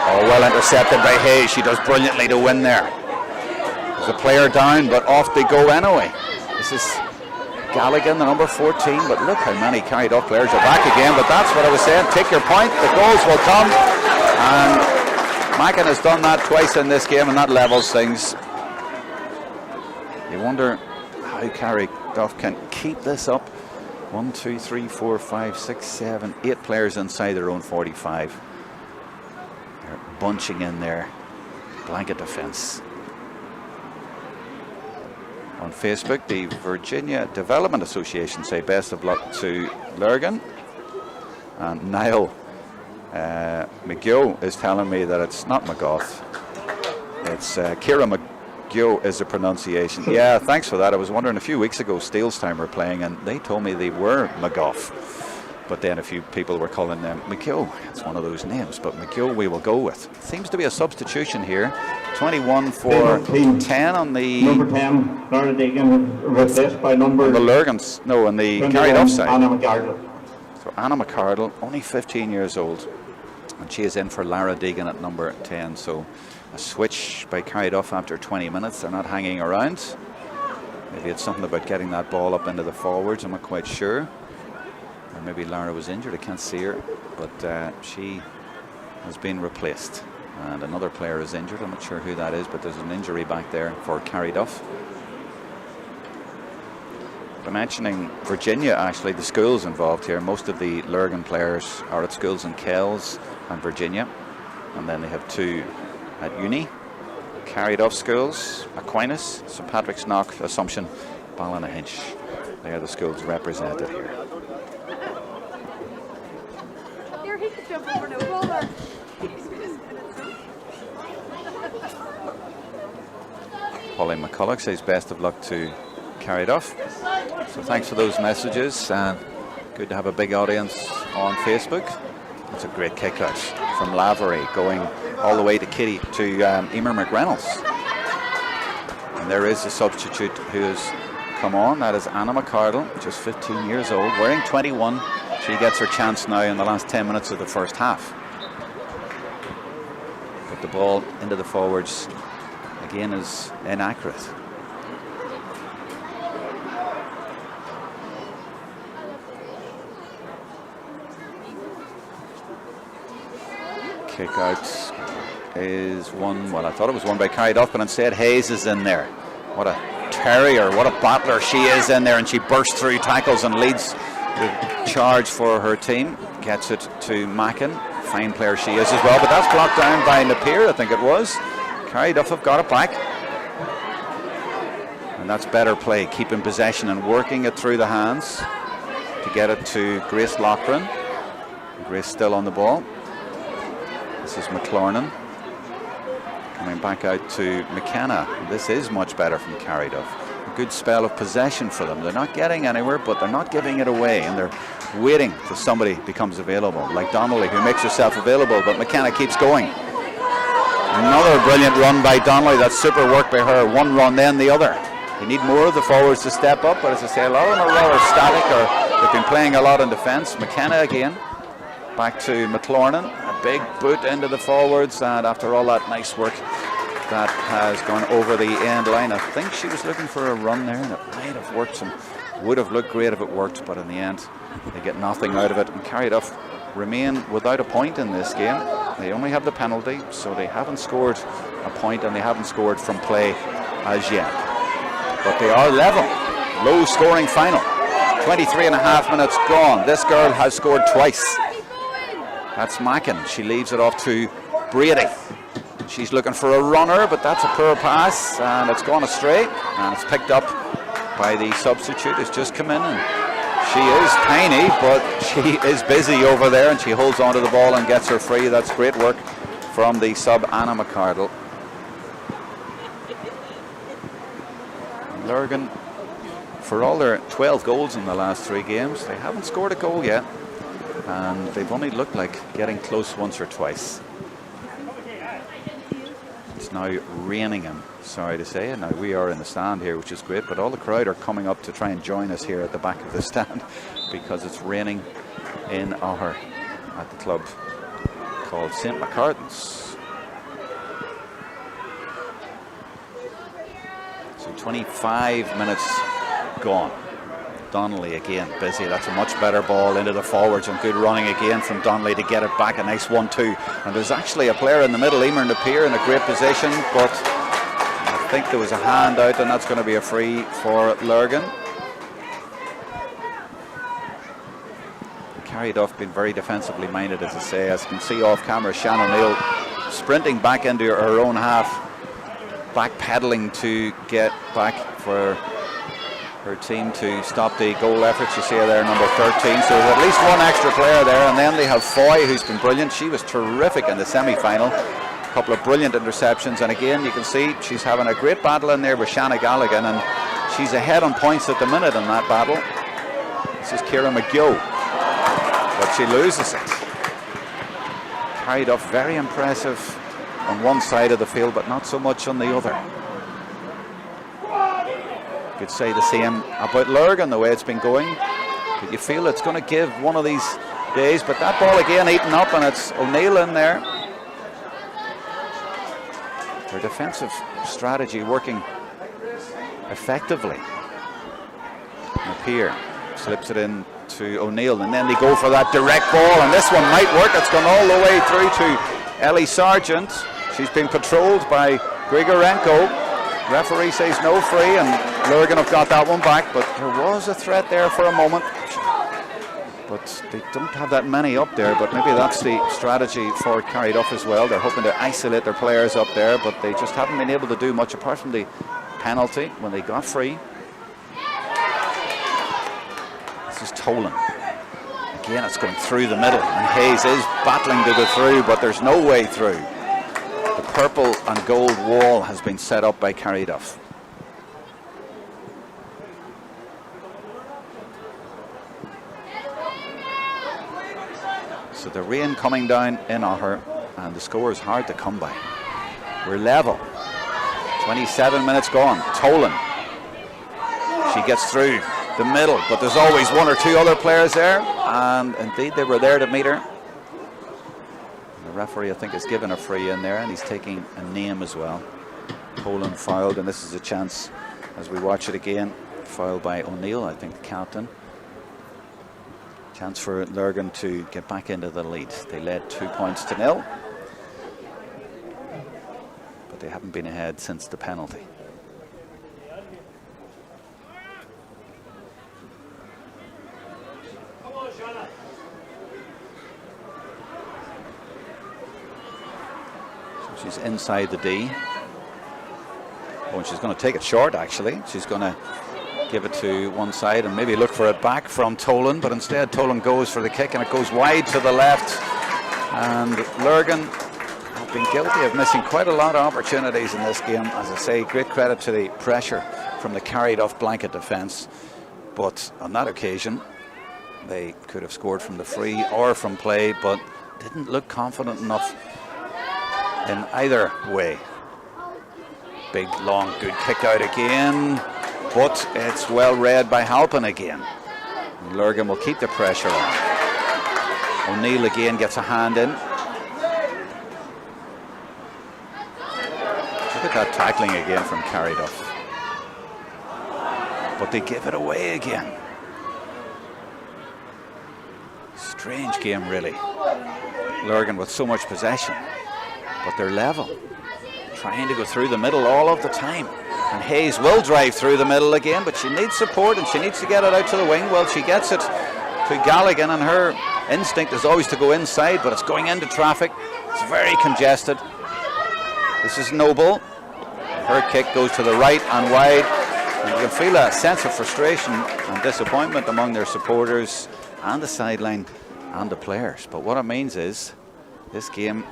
Oh, well intercepted by Hayes. She does brilliantly to win there. There's a player down, but off they go anyway. This is Galligan, the number 14, but look how many Carryduff players are back again. But that's what I was saying, take your point, the goals will come. And Mackin has done that twice in this game, and that levels things. You wonder how Carryduff can keep this up. 1, 2, 3, 4, 5, 6, 7, 8 players inside their own 45. They're bunching in there. Blanket defence. On Facebook, the Virginia Development Association say best of luck to Lurgan. And Niall McGill is telling me that it's not McGough. It's Ciara McGill is the pronunciation. Yeah, thanks for that. I was wondering a few weeks ago, Steelstown were playing and they told me they were McGough. But then a few people were calling them McGill. It's one of those names, but McGill we will go with. Seems to be a substitution here. 21 for 10 on the number 10, Laura Deegan, replaced by number on the Lurgans, no, on the Carryduff side. Anna McCartan. So Anna McCardle, only 15 years old, and she is in for Lara Deegan at number 10. So a switch by Carryduff after 20 minutes. They're not hanging around. Maybe it's something about getting that ball up into the forwards. I'm not quite sure. Or maybe Lara was injured. I can't see her, but she has been replaced. And another player is injured. I'm not sure who that is, but there's an injury back there for Carryduff. By mentioning Virginia, actually, the schools involved here, most of the Lurgan players are at schools in Kells and Virginia. And then they have 2 at uni. Carryduff schools, Aquinas, St Patrick's Knock, Assumption, Ballynahinch. They are the schools represented here. Pauline McCulloch says best of luck to Carryduff. So thanks for those messages, and good to have a big audience on Facebook. It's a great kick out from Lavery going all the way to Kitty to Emer McReynolds. And there is a substitute who has come on. That is Anna McCardle, just 15 years old, wearing 21. She gets her chance now in the last 10 minutes of the first half. Put the ball into the forwards. Again is inaccurate. Kick out is one, well, I thought it was one by Carryduff, but instead Hayes is in there. What a terrier, what a battler she is in there, and she bursts through tackles and leads the charge for her team. Gets it to Mackin. Fine player she is as well, but that's blocked down by Napier, I think it was. Carryduff have got it back. And that's better play, keeping possession and working it through the hands to get it to Grace Loughran. Grace still on the ball. This is McClornan. Coming back out to McKenna. This is much better from Carryduff. A good spell of possession for them. They're not getting anywhere, but they're not giving it away, and they're waiting till somebody becomes available, like Donnelly, who makes herself available, but McKenna keeps going. Another brilliant run by Donnelly. That's super work by her. One run, then the other. You need more of the forwards to step up, but as I say, a lot of them are rather static, or they've been playing a lot in defence. McKenna again. Back to McClornan. A big boot into the forwards, and after all that nice work, that has gone over the end line. I think she was looking for a run there, and it might have worked. Would have looked great if it worked, but in the end, they get nothing out of it. And Carryduff remain without a point in this game. They only have the penalty, so they haven't scored a point, and they haven't scored from play as yet. But they are level. Low scoring final. 23 and a half minutes gone. This girl has scored twice. That's Mackin. She leaves it off to Brady. She's looking for a runner, but that's a poor pass, and it's gone astray, and it's picked up by the substitute who's just come in, and She is tiny, but she is busy over there, and she holds onto the ball and gets her free. That's great work from the sub Anna McCartan. Lurgan, for all their 12 goals in the last 3 games, they haven't scored a goal yet, and they've only looked like getting close once or twice. It's now raining, I'm sorry to say, and now we are in the stand here, which is great, but all the crowd are coming up to try and join us here at the back of the stand because it's raining in Augher at the club called St. McCartan's. So 25 minutes gone. Donnelly again busy. That's a much better ball into the forwards, and good running again from Donnelly to get it back. A nice 1-2, and there's actually a player in the middle, Emer Napier, in a great position, but I think there was a hand out, and that's going to be a free for Lurgan. Carryduff been very defensively minded, as I say. As you can see off camera, Shannon O'Neill sprinting back into her own half, backpedaling to get back for her team to stop the goal efforts. You see her there, number 13. So there's at least one extra player there, and then they have Foy, who's been brilliant. She was terrific in the semi-final. A couple of brilliant interceptions, and again you can see she's having a great battle in there with Shanna Galligan, and she's ahead on points at the minute in that battle. This is Ciara McGill, but she loses it. Carryduff very impressive on one side of the field, but not so much on the other. Could say the same about Lurgan, the way it's been going. But you feel it's going to give one of these days, but that ball again eaten up, and it's O'Neill in there. Their defensive strategy working effectively. Napier slips it in to O'Neill, and then they go for that direct ball, and this one might work. It's gone all the way through to Ellie Sargent. She's been patrolled by Grigorenko. Referee says no free, and Lurgan have got that one back, but there was a threat there for a moment. But they don't have that many up there, but maybe that's the strategy for Carryduff as well. They're hoping to isolate their players up there, but they just haven't been able to do much apart from the penalty when they got free. This is Tolan. Again, it's going through the middle, and Hayes is battling to go through, but there's no way through. The purple and gold wall has been set up by Carryduff. So the rain coming down in Augher, and the score is hard to come by. We're level. 27 minutes gone. Tolan. She gets through the middle, but there's always one or two other players there, and indeed they were there to meet her. The referee, I think, has given a free in there, and he's taking a name as well. Tolan fouled, and this is a chance as we watch it again. Fouled by O'Neill, I think, the captain. Chance for Lurgan to get back into the lead. They led 2-0, but they haven't been ahead since the penalty. So she's inside the D. Oh, and she's going to take it short, actually. She's going to give it to one side and maybe look for it back from Tolan, but instead Tolan goes for the kick, and it goes wide to the left. And Lurgan have been guilty of missing quite a lot of opportunities in this game. As I say, great credit to the pressure from the Carryduff blanket defence, but on that occasion they could have scored from the free or from play, but didn't look confident enough in either way. Big long good kick out again, but it's well read by Halpin again. And Lurgan will keep the pressure on. O'Neill again gets a hand in. Look at that tackling again from Carryduff. But they give it away again. Strange game, really. Lurgan with so much possession, but they're level. Trying to go through the middle all of the time. And Hayes will drive through the middle again, but she needs support and she needs to get it out to the wing. Well, she gets it to Galligan, and her instinct is always to go inside, but it's going into traffic. It's very congested. This is Noble. Her kick goes to the right and wide. And you can feel a sense of frustration and disappointment among their supporters and the sideline and the players. But what it means is this game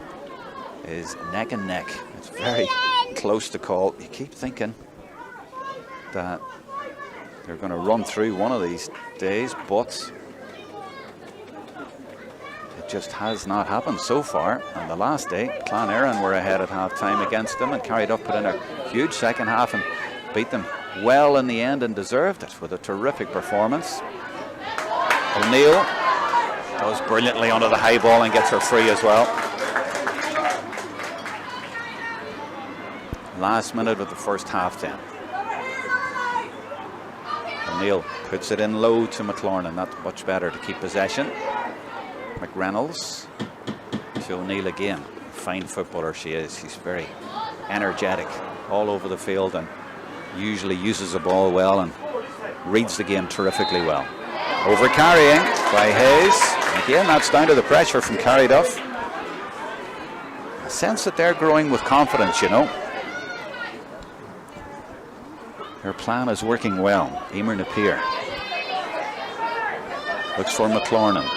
is neck and neck. It's very close to call. You keep thinking that they're going to run through one of these days, but it just has not happened so far. And the last day, Clan Éireann were ahead at half-time against them, and Carryduff put in a huge second half and beat them well in the end and deserved it with a terrific performance. O'Neill goes brilliantly onto the high ball and gets her free as well. Last minute of the first half then. O'Neill puts it in low to McCartan, and that's much better to keep possession. McReynolds to O'Neill again. Fine footballer she is. She's very energetic all over the field and usually uses the ball well and reads the game terrifically well. Over carrying by Hayes. Again, that's down to the pressure from Carryduff. A sense that they're growing with confidence, you know. Their plan is working well. Emer Napier looks for McCartan.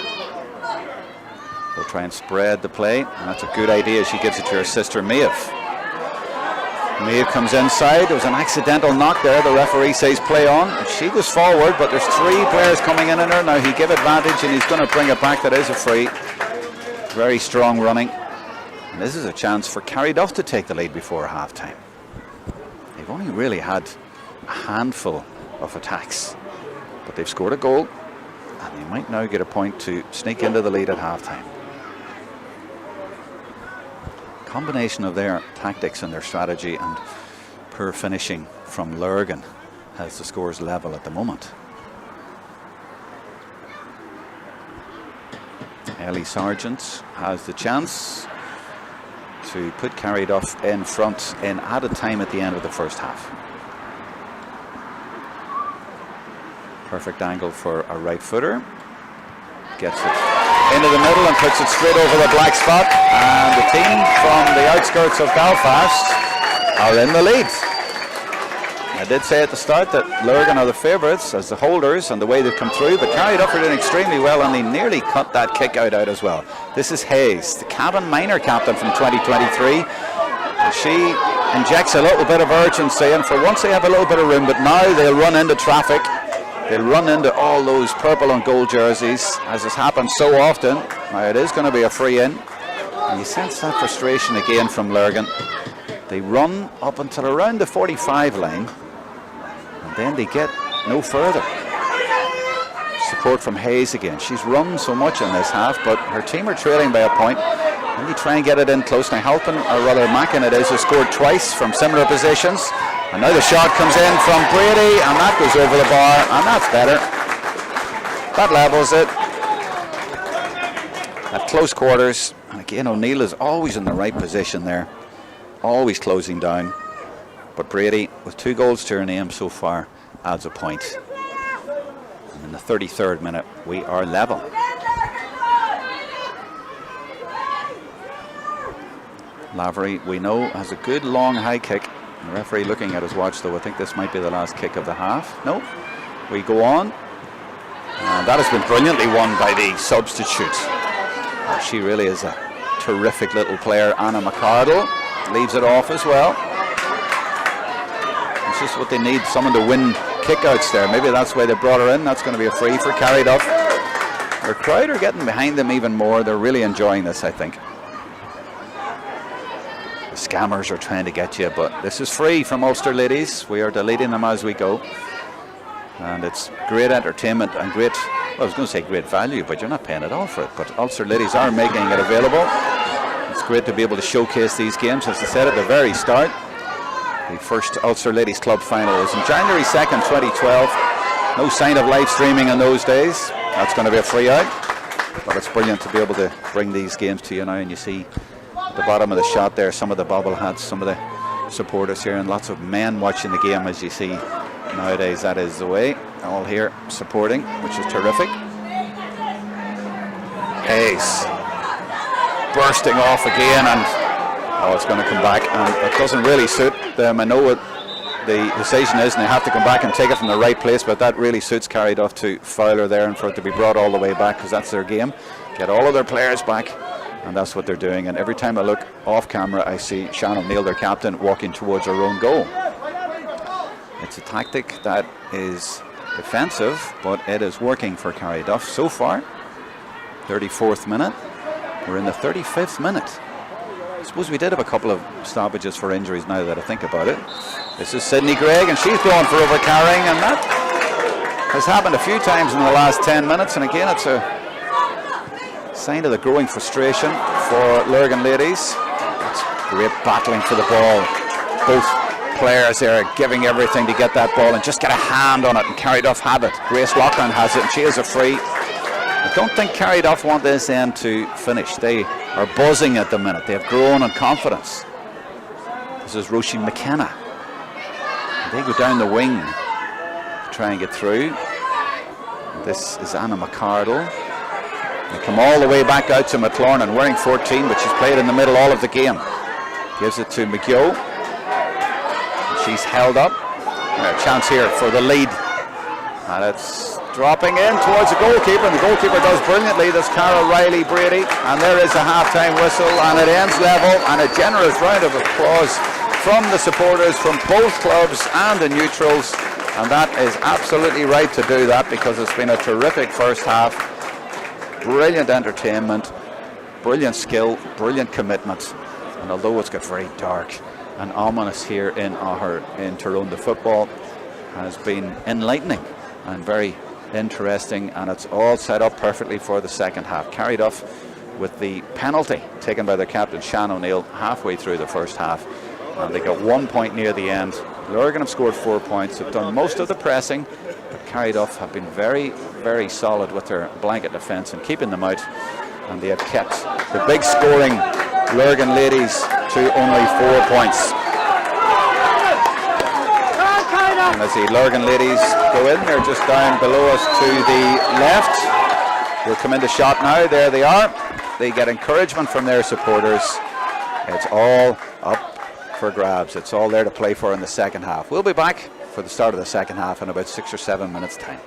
They'll try and spread the play, and that's a good idea. She gives it to her sister Maeve. Maeve comes inside. There was an accidental knock there. The referee says play on. And she goes forward, but there's three players coming in her. Now he give advantage, and he's going to bring it back. That is a free. Very strong running. And this is a chance for Carryduff to take the lead before half-time. They've only really had a handful of attacks, but they've scored a goal, and they might now get a point to sneak into the lead at half-time. Combination of their tactics and their strategy and poor finishing from Lurgan has the scores level at the moment. Ellie Sargent has the chance to put Carryduff in front in added time at the end of the first half. Perfect angle for a right footer. Gets it into the middle and puts it straight over the black spot. And the team from the outskirts of Belfast are in the lead. I did say at the start that Lurgan are the favourites as the holders and the way they've come through, but Carryduff are doing extremely well, and they nearly cut that kick out as well. This is Hayes, the Cavan minor captain from 2023. And she injects a little bit of urgency, and for once they have a little bit of room, but now they'll run into traffic. They'll run into all those purple and gold jerseys, as has happened so often. Now it is going to be a free in. And you sense that frustration again from Lurgan. They run up until around the 45 line, and then they get no further. Support from Hayes again. She's run so much in this half, but her team are trailing by a point. And they try and get it in close. Now Halpin, or rather Mackin it is, has scored twice from similar positions. And now the shot comes in from Brady, and that goes over the bar, and that's better. That levels it. At close quarters, and again O'Neill is always in the right position there, always closing down. But Brady, with 2 goals to her name so far, adds a point. And in the 33rd minute, we are level. Lavery, we know, has a good long high kick. The referee looking at his watch, though. I think this might be the last kick of the half. No, we go on. And that has been brilliantly won by the substitute. She really is a terrific little player. Anna McCardle leaves it off as well. It's just what they need, someone to win kickouts there. Maybe that's why they brought her in. That's going to be a free for Carryduff. Their crowd are getting behind them even more. They're really enjoying this, I think. The scammers are trying to get you, but this is free from Ulster ladies. We are deleting them as we go. And it's great entertainment and great, well, I was going to say great value, but you're not paying at all for it. But Ulster ladies are making it available. It's great to be able to showcase these games. As I said at the very start, the first Ulster Ladies Club final was on January 2nd, 2012. No sign of live streaming in those days. That's going to be a free out. But it's brilliant to be able to bring these games to you now, and you see at the bottom of the shot there some of the bobble hats, some of the supporters here, and lots of men watching the game, as you see nowadays. That is the way, all here supporting, which is terrific. Hayes bursting off again, and it's going to come back, and it doesn't really suit the Minoa the decision is, and they have to come back and take it from the right place, but that really suits Carryduff to Fowler there and for it to be brought all the way back, because that's their game. Get all of their players back, and that's what they're doing. And every time I look off camera, I see Shannon O'Neill, their captain, walking towards our own goal. It's a tactic that is defensive, but it is working for Carryduff so far. 34th minute. We're in the 35th minute. I suppose we did have a couple of stoppages for injuries now that I think about it. This is Sydney Gregg, and she's going for overcarrying, and that has happened a few times in the last 10 minutes, and again it's a sign of the growing frustration for Lurgan ladies. It's great battling for the ball. Both players there are giving everything to get that ball and just get a hand on it, and Carryduff have it. Grace Loughlin has it, and she is a free. I don't think Carryduff want this end to finish. They are buzzing at the minute. They have grown in confidence. This is Roisin McKenna. They go down the wing to try and get through. This is Anna McCardle. They come all the way back out to McLaurin, wearing 14, but she's played in the middle all of the game. Gives it to McGill. She's held up. A chance here for the lead. And it's dropping in towards the goalkeeper, and the goalkeeper does brilliantly. There's Carol Riley Brady, and there is a half-time whistle, and it ends level, and a generous round of applause from the supporters from both clubs and the neutrals, and that is absolutely right to do that, because it's been a terrific first half. Brilliant entertainment, brilliant skill, brilliant commitment, and although it's got very dark and ominous here in Augher in Tyrone, the football has been enlightening and very interesting, and it's all set up perfectly for the second half. Carryduff with the penalty taken by their captain Shannon O'Neill halfway through the first half, and they got 1 point near the end. Lurgan have scored 4 points, have done most of the pressing, but Carryduff have been very, very solid with their blanket defence and keeping them out, and they have kept the big scoring Lurgan ladies to only 4 points. And as the Lurgan ladies go in, they're just down below us to the left. They'll come into shot now. There they are. They get encouragement from their supporters. It's all up for grabs. It's all there to play for in the second half. We'll be back for the start of the second half in about 6 or 7 minutes' time.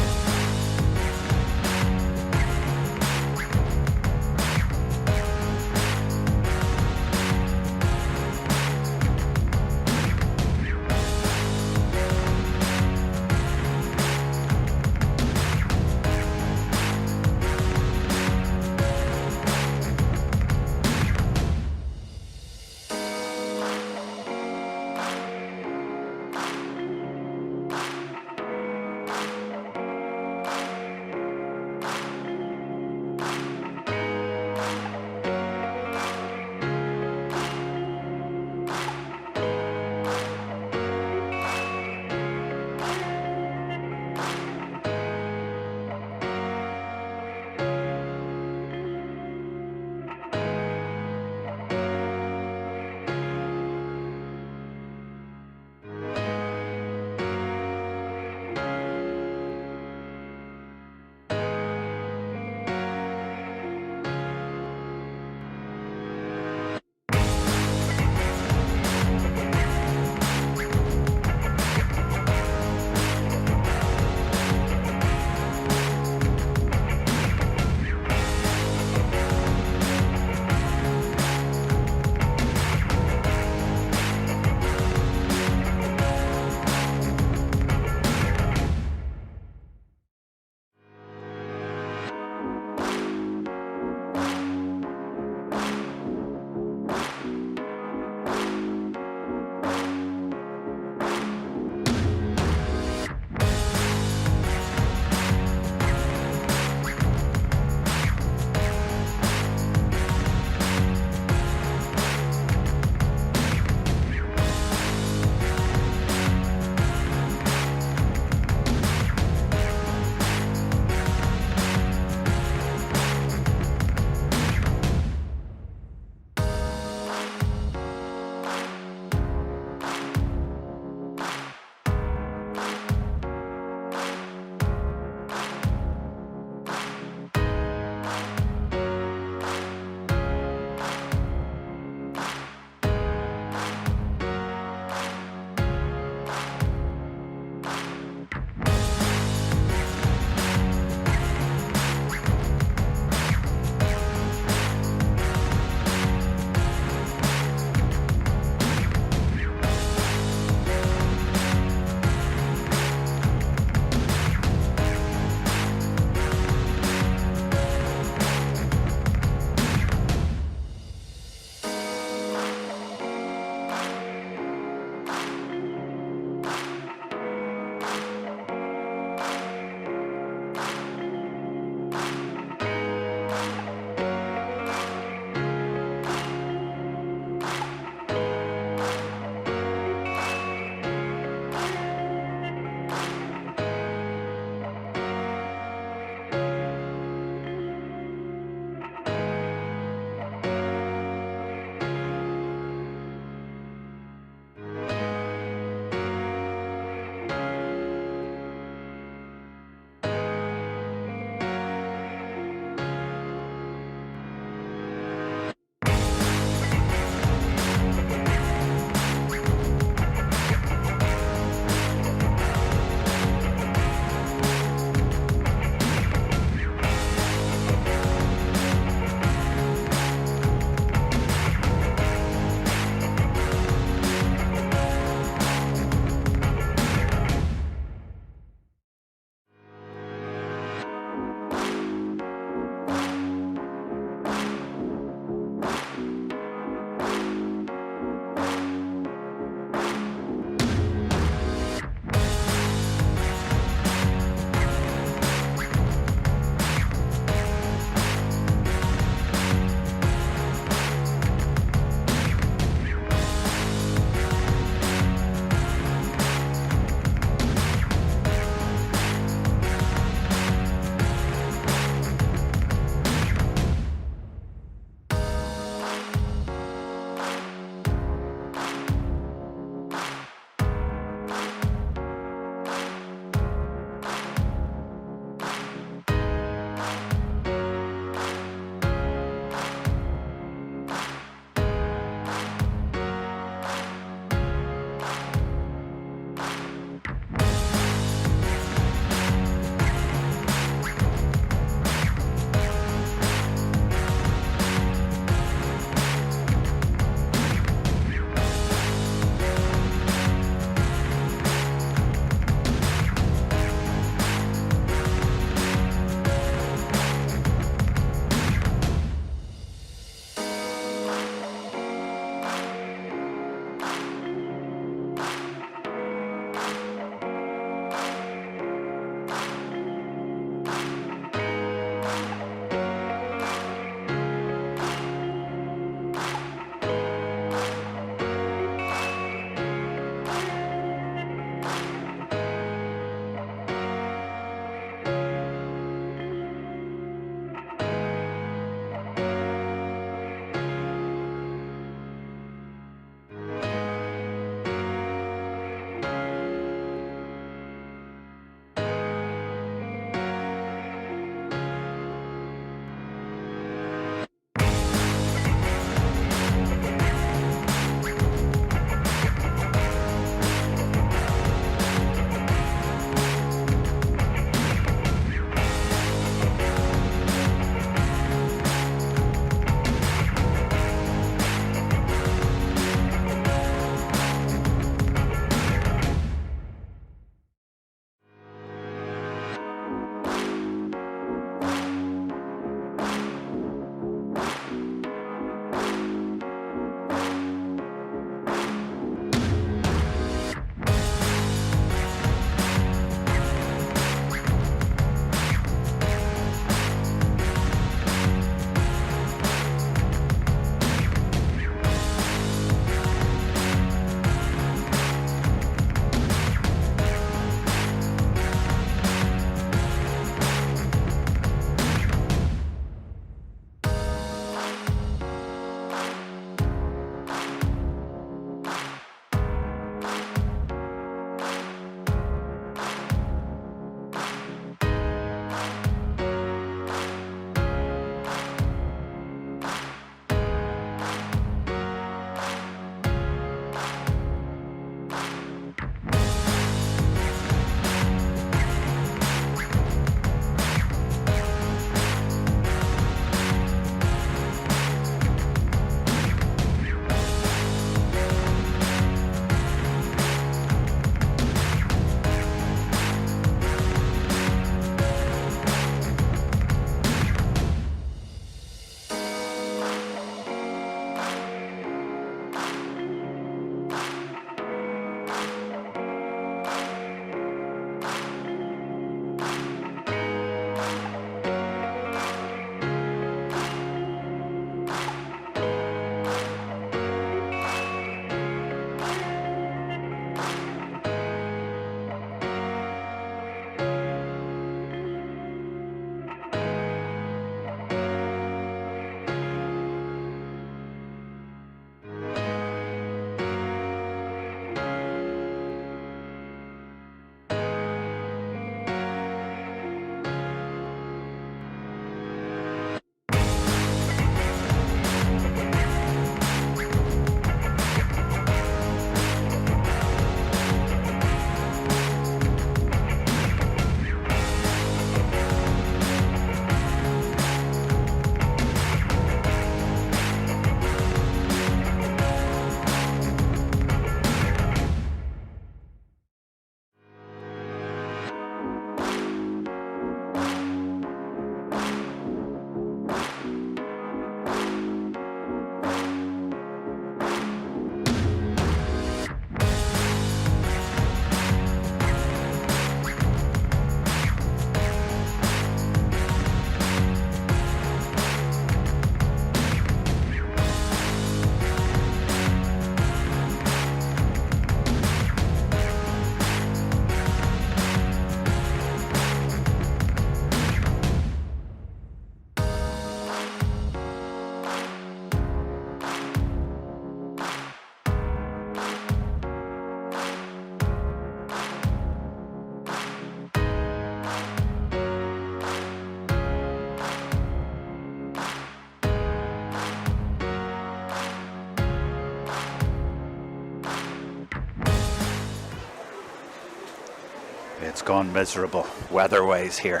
gone miserable weather-wise here,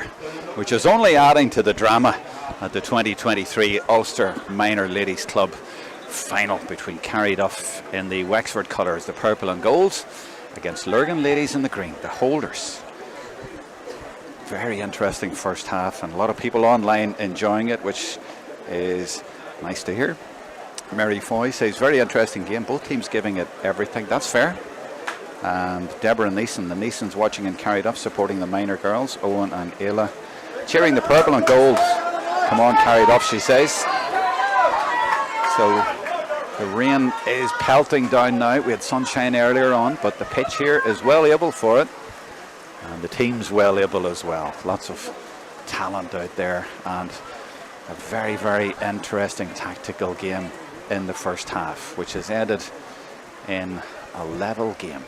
which is only adding to the drama at the 2023 Ulster Minor Ladies Club final between Carryduff in the Wexford colours, the purple and gold, against Lurgan ladies in the green, the holders. Very interesting first half, and a lot of people online enjoying it, which is nice to hear. Mary Foy says, very interesting game, both teams giving it everything. That's fair. And Deborah Neeson, the Neesons watching in Carryduff, supporting the minor girls. Owen and Ayla cheering the purple and gold. Come on, Carryduff, she says. So the rain is pelting down now. We had sunshine earlier on, but the pitch here is well able for it. And the team's well able as well. Lots of talent out there, and a very, very interesting tactical game in the first half, which has ended in a level game.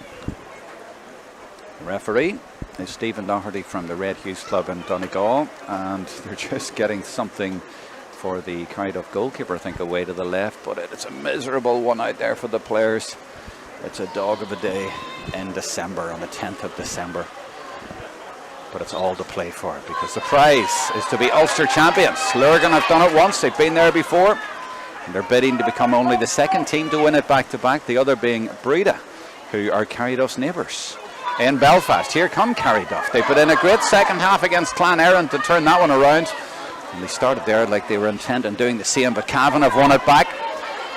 The referee is Stephen Doherty from the Red Hughes Club in Donegal, and they're just getting something for the Carryduff goalkeeper, I think, away to the left, but it's a miserable one out there for the players. It's a dog of a day in December, on the 10th of December. But it's all to play for, because the prize is to be Ulster champions. Lurgan have done it once, they've been there before, and they're bidding to become only the second team to win it back-to-back, the other being Breda, who are Carryduff's neighbours in Belfast. Here come Carryduff. They put in a great second half against Clan to turn that one around, and they started there like they were intent on doing the same, but Cavan have won it back,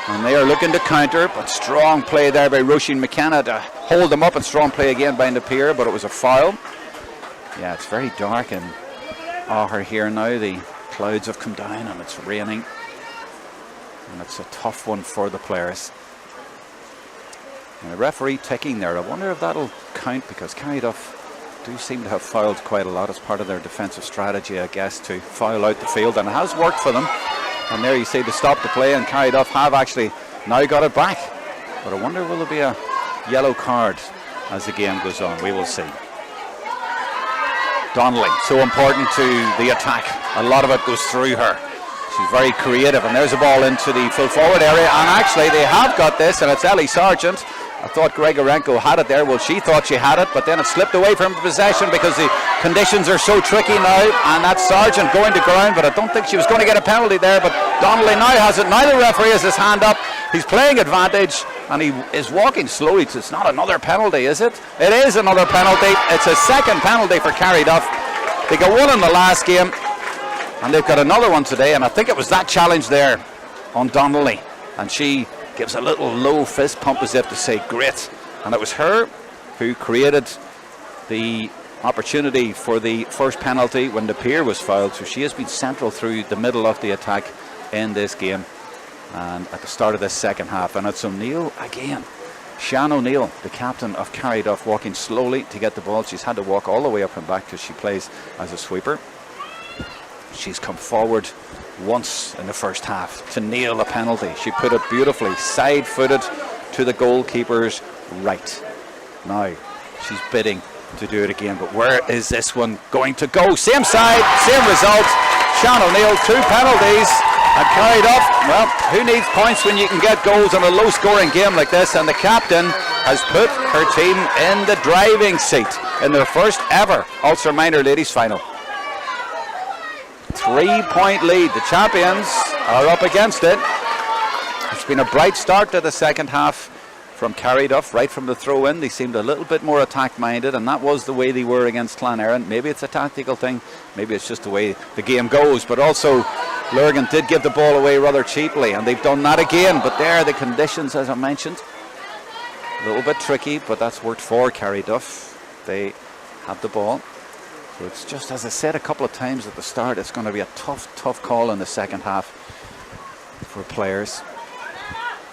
and they are looking to counter, but strong play there by Roisin McKenna to hold them up, and strong play again by Napier, but it was a foul. Yeah, it's very dark in Augher here now. The clouds have come down and it's raining, and it's a tough one for the players. And the referee ticking there. I wonder if that'll count, because Carryduff do seem to have fouled quite a lot as part of their defensive strategy, I guess, to foul out the field, and it has worked for them. And there you see they stopped the play, and Carryduff have actually now got it back. But I wonder, will there be a yellow card as the game goes on? We will see. Donnelly, so important to the attack. A lot of it goes through her. She's very creative, and there's a ball into the full forward area, and actually they have got this, and it's Ellie Sargent. I thought Gregorenko had it there. Well, she thought she had it, but then it slipped away from possession because the conditions are so tricky now, and that's Sargent going to ground, but I don't think she was going to get a penalty there, but Donnelly now has it. Now the referee has his hand up. He's playing advantage, and he is walking slowly. It's not another penalty, is it? It is another penalty. It's a second penalty for Carryduff. They got one in the last game, and they've got another one today, and I think it was that challenge there on Donnelly, and she gives a little low fist pump as if to say great, and it was her who created the opportunity for the first penalty when Napier was fouled, so she has been central through the middle of the attack in this game and at the start of this second half. And it's O'Neill again, Shan O'Neill, the captain of Carryduff, walking slowly to get the ball. She's had to walk all the way up and back because she plays as a sweeper. She's come forward once in the first half to nail a penalty. She put it beautifully, side-footed to the goalkeeper's right. Now she's bidding to do it again, but where is this one going to go? Same side, same result. Shan O'Neill, 2 penalties, and Carryduff, well, who needs points when you can get goals in a low-scoring game like this? And the captain has put her team in the driving seat in their first ever Ulster Minor Ladies final. 3-point lead. The champions are up against it. It's been a bright start to the second half from Carryduff. Right from the throw-in, they seemed a little bit more attack-minded, and that was the way they were against Clan. Maybe it's a tactical thing, maybe it's just the way the game goes, but also Lurgan did give the ball away rather cheaply, and they've done that again. But there, the conditions, as I mentioned, a little bit tricky, but that's worked for Carryduff. They have the ball. So it's just, as I said a couple of times at the start, it's going to be a tough call in the second half for players.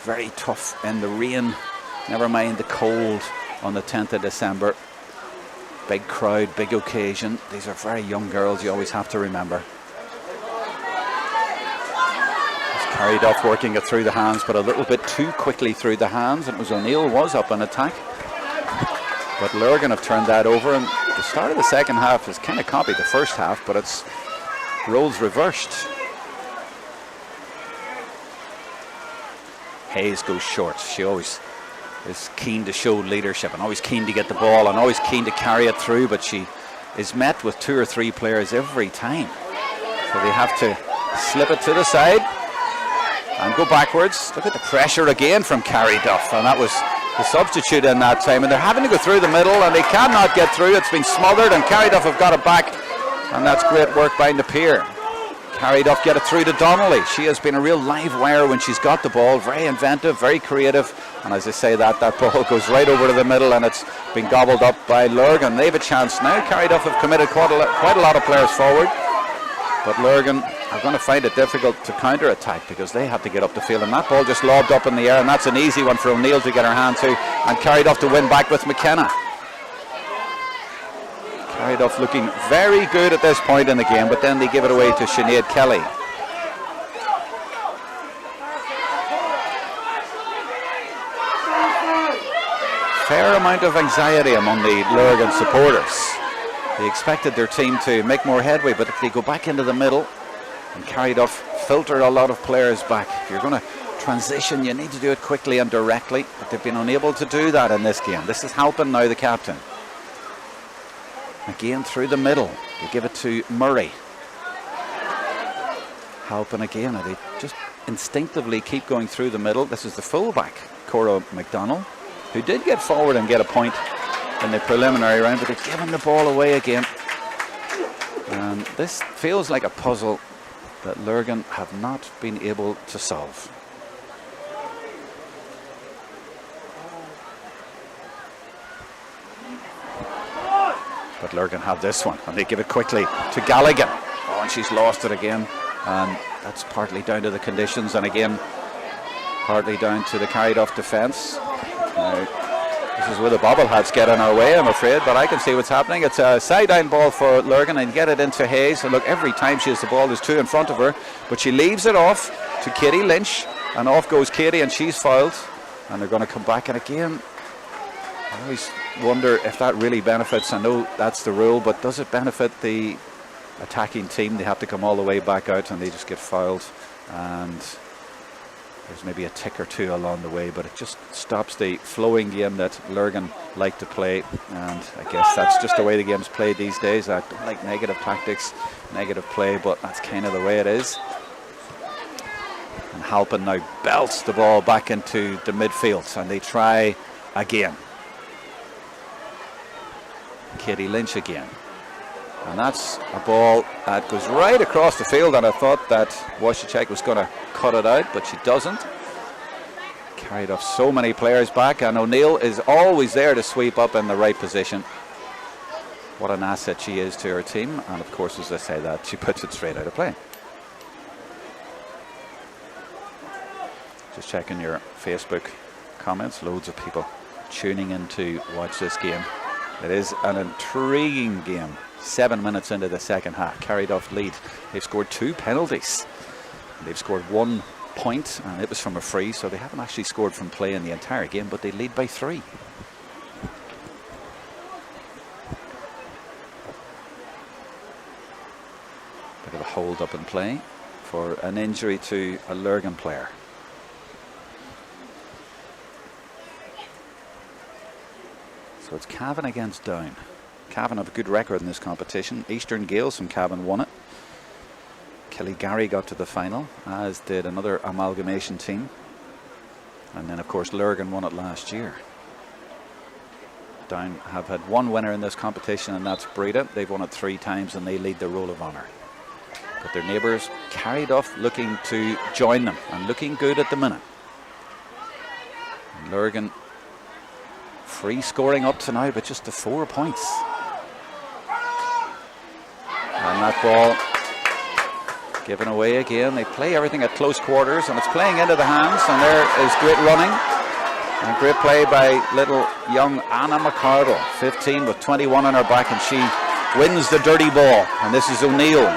Very tough in the rain, never mind the cold on the 10th of December. Big crowd, big occasion. These are very young girls, you always have to remember. It's Carryduff working it through the hands, but a little bit too quickly through the hands, and it was O'Neill was up in attack. But Lurgan have turned that over, and the start of the second half is kind of copied the first half, but it's roles reversed. Hayes goes short. She always is keen to show leadership and always keen to get the ball and always keen to carry it through, but she is met with 2 or 3 players every time. So they have to slip it to the side and go backwards. Look at the pressure again from Carryduff, and that was the substitute in that time. And they're having to go through the middle, and they cannot get through. It's been smothered, and Carryduff have got it back, and that's great work by Napier. Carryduff get it through to Donnelly. She has been a real live wire when she's got the ball. Very inventive, very creative. And as I say that ball goes right over to the middle, and it's been gobbled up by Lurgan. They have a chance now. Carryduff have committed quite a lot of players forward. But Lurgan are going to find it difficult to counter-attack because they have to get up the field. And that ball just lobbed up in the air, and that's an easy one for O'Neill to get her hand to. And Carryduff to win back with McKenna. Carryduff looking very good at this point in the game, but then they give it away to Sinead Kelly. Fair amount of anxiety among the Lurgan supporters. They expected their team to make more headway, but if they go back into the middle, and Carryduff filter a lot of players back. If you're going to transition, you need to do it quickly and directly, but they've been unable to do that in this game. This is Halpin now, the captain. Again through the middle, they give it to Murray. Halpin again, and they just instinctively keep going through the middle. This is the fullback, Cora McDonald, who did get forward and get a point in the preliminary round, but they're giving the ball away again. And this feels like a puzzle that Lurgan have not been able to solve. But Lurgan have this one, and they give it quickly to Galligan. Oh, and she's lost it again, and that's partly down to the conditions, and again partly down to the Carryduff defence. This is where the bobbleheads get in our way, I'm afraid, but I can see what's happening. It's a side-down ball for Lurgan, and get it into Hayes. And look, every time she has the ball, there's 2 in front of her, but she leaves it off to Katie Lynch, and off goes Katie, and she's fouled, and they're going to come back. And again, I always wonder if that really benefits. I know that's the rule, but does it benefit the attacking team? They have to come all the way back out, and they just get fouled, and there's maybe a tick or 2 along the way, but it just stops the flowing game that Lurgan like to play. And I guess that's just the way the game's played these days. I don't like negative tactics, negative play, but that's kind of the way it is. And Halpin now belts the ball back into the midfield, and they try again. Katie Lynch again, and that's a ball that goes right across the field, and I thought that Washicek was going to cut it out, but she doesn't. Carried off so many players back, and O'Neill is always there to sweep up in the right position. What an asset she is to her team, and of course, as I say that, she puts it straight out of play. Just checking your Facebook comments, loads of people tuning in to watch this game. It is an intriguing game. 7 minutes into the second half, Carryduff lead. They've scored 2 penalties. They've scored 1 point, and it was from a free, so they haven't actually scored from play in the entire game, but they lead by 3. Bit of a hold up in play for an injury to a Lurgan player. So it's Cavan against Down. Cavan have a good record in this competition. Eastern Gales from Cavan won it. Killygarry got to the final, as did another amalgamation team. And then of course Lurgan won it last year. Down have had 1 winner in this competition, and that's Breda. They've won it 3 times, and they lead the Roll of Honour. But their neighbours Carryduff looking to join them, and looking good at the minute. And Lurgan free scoring up to now, but just to 4 points. And that ball given away again. They play everything at close quarters, and it's playing into the hands, and there is great running and great play by little young Anna McCartan, 15 with 21 on her back, and she wins the dirty ball. And this is O'Neill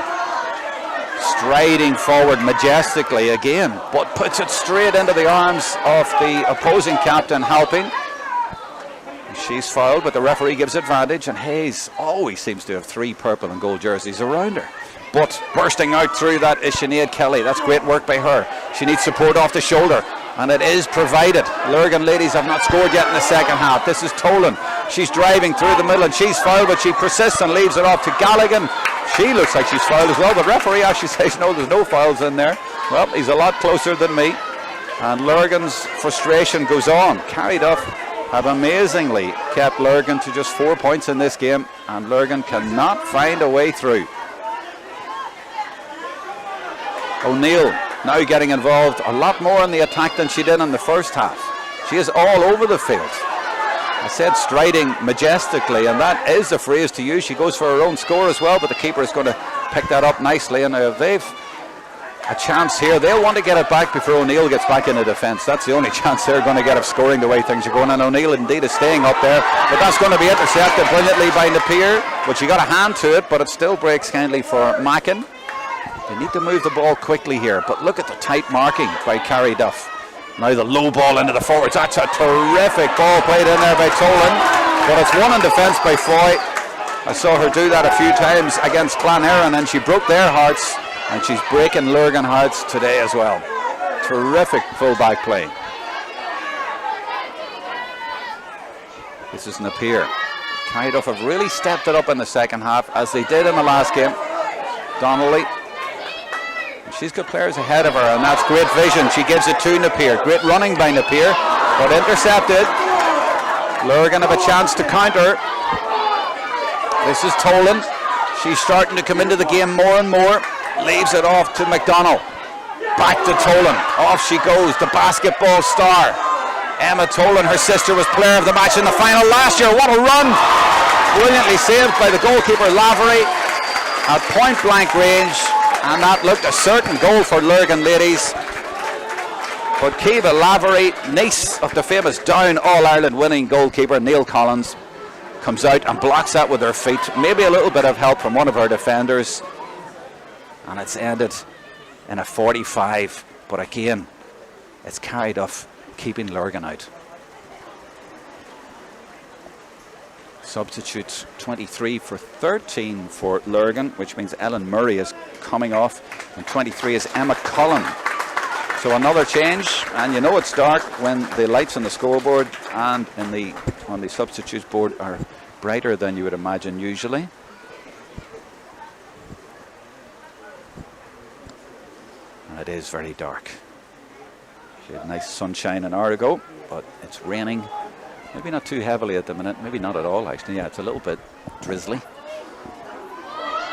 striding forward majestically again, but puts it straight into the arms of the opposing captain, Halpin. She's fouled, but the referee gives advantage, and Hayes always seems to have 3 purple and gold jerseys around her. But bursting out through that is Sinead Kelly. That's great work by her. She needs support off the shoulder, and it is provided. Lurgan ladies have not scored yet in the second half. This is Tolan She's driving through the middle and she's fouled, but she persists and leaves it off to Galligan. She looks like she's fouled as well, but referee actually says no, there's no fouls in there. Well, he's a lot closer than me. And Lurgan's frustration goes on. Carryduff have amazingly kept Lurgan to just 4 points in this game, and Lurgan cannot find a way through. O'Neill now getting involved a lot more in the attack than she did in the first half. She is all over the field. I said striding majestically, and that is the phrase to use. She goes for her own score as well, but the keeper is going to pick that up nicely, and they've a chance here. They'll want to get it back before O'Neill gets back into defence. That's the only chance they're going to get of scoring the way things are going, and O'Neill indeed is staying up there, but that's going to be intercepted brilliantly by Napier, but she got a hand to it, but it still breaks kindly for Mackin. They need to move the ball quickly here, but look at the tight marking by Carryduff. Now the low ball into the forwards. That's a terrific ball played in there by Tolan, but it's won in defence by Foy. I saw her do that a few times against Clonherron, and she broke their hearts, and she's breaking Lurgan hearts today as well. Terrific full-back play. This is Napier. Carryduff have really stepped it up in the second half, as they did in the last game. Donnelly. She's got players ahead of her, and that's great vision. She gives it to Napier. Great running by Napier, but intercepted. Lurgan have a chance to counter. This is Tolan. She's starting to come into the game more and more. Leaves it off to McDonald. Back to Tolan. Off she goes, the basketball star. Emma Tolan, her sister, was player of the match in the final last year. What a run! Brilliantly saved by the goalkeeper Lavery at point blank range. And that looked a certain goal for Lurgan ladies. But Cavan Lavery, niece of the famous Down All-Ireland winning goalkeeper Neil Collins, comes out and blocks that with her feet. Maybe a little bit of help from one of her defenders. And it's ended in a 45. But again, it's Carryduff keeping Lurgan out. Substitutes 23 for 13 for Lurgan, which means Ellen Murray is coming off, and 23 is Emma Cullen. So another change, and you know it's dark when the lights on the scoreboard and on the substitutes board are brighter than you would imagine usually. And it is very dark. She had nice sunshine an hour ago, but it's raining. Maybe not too heavily at the minute, maybe not at all actually. Yeah, it's a little bit drizzly,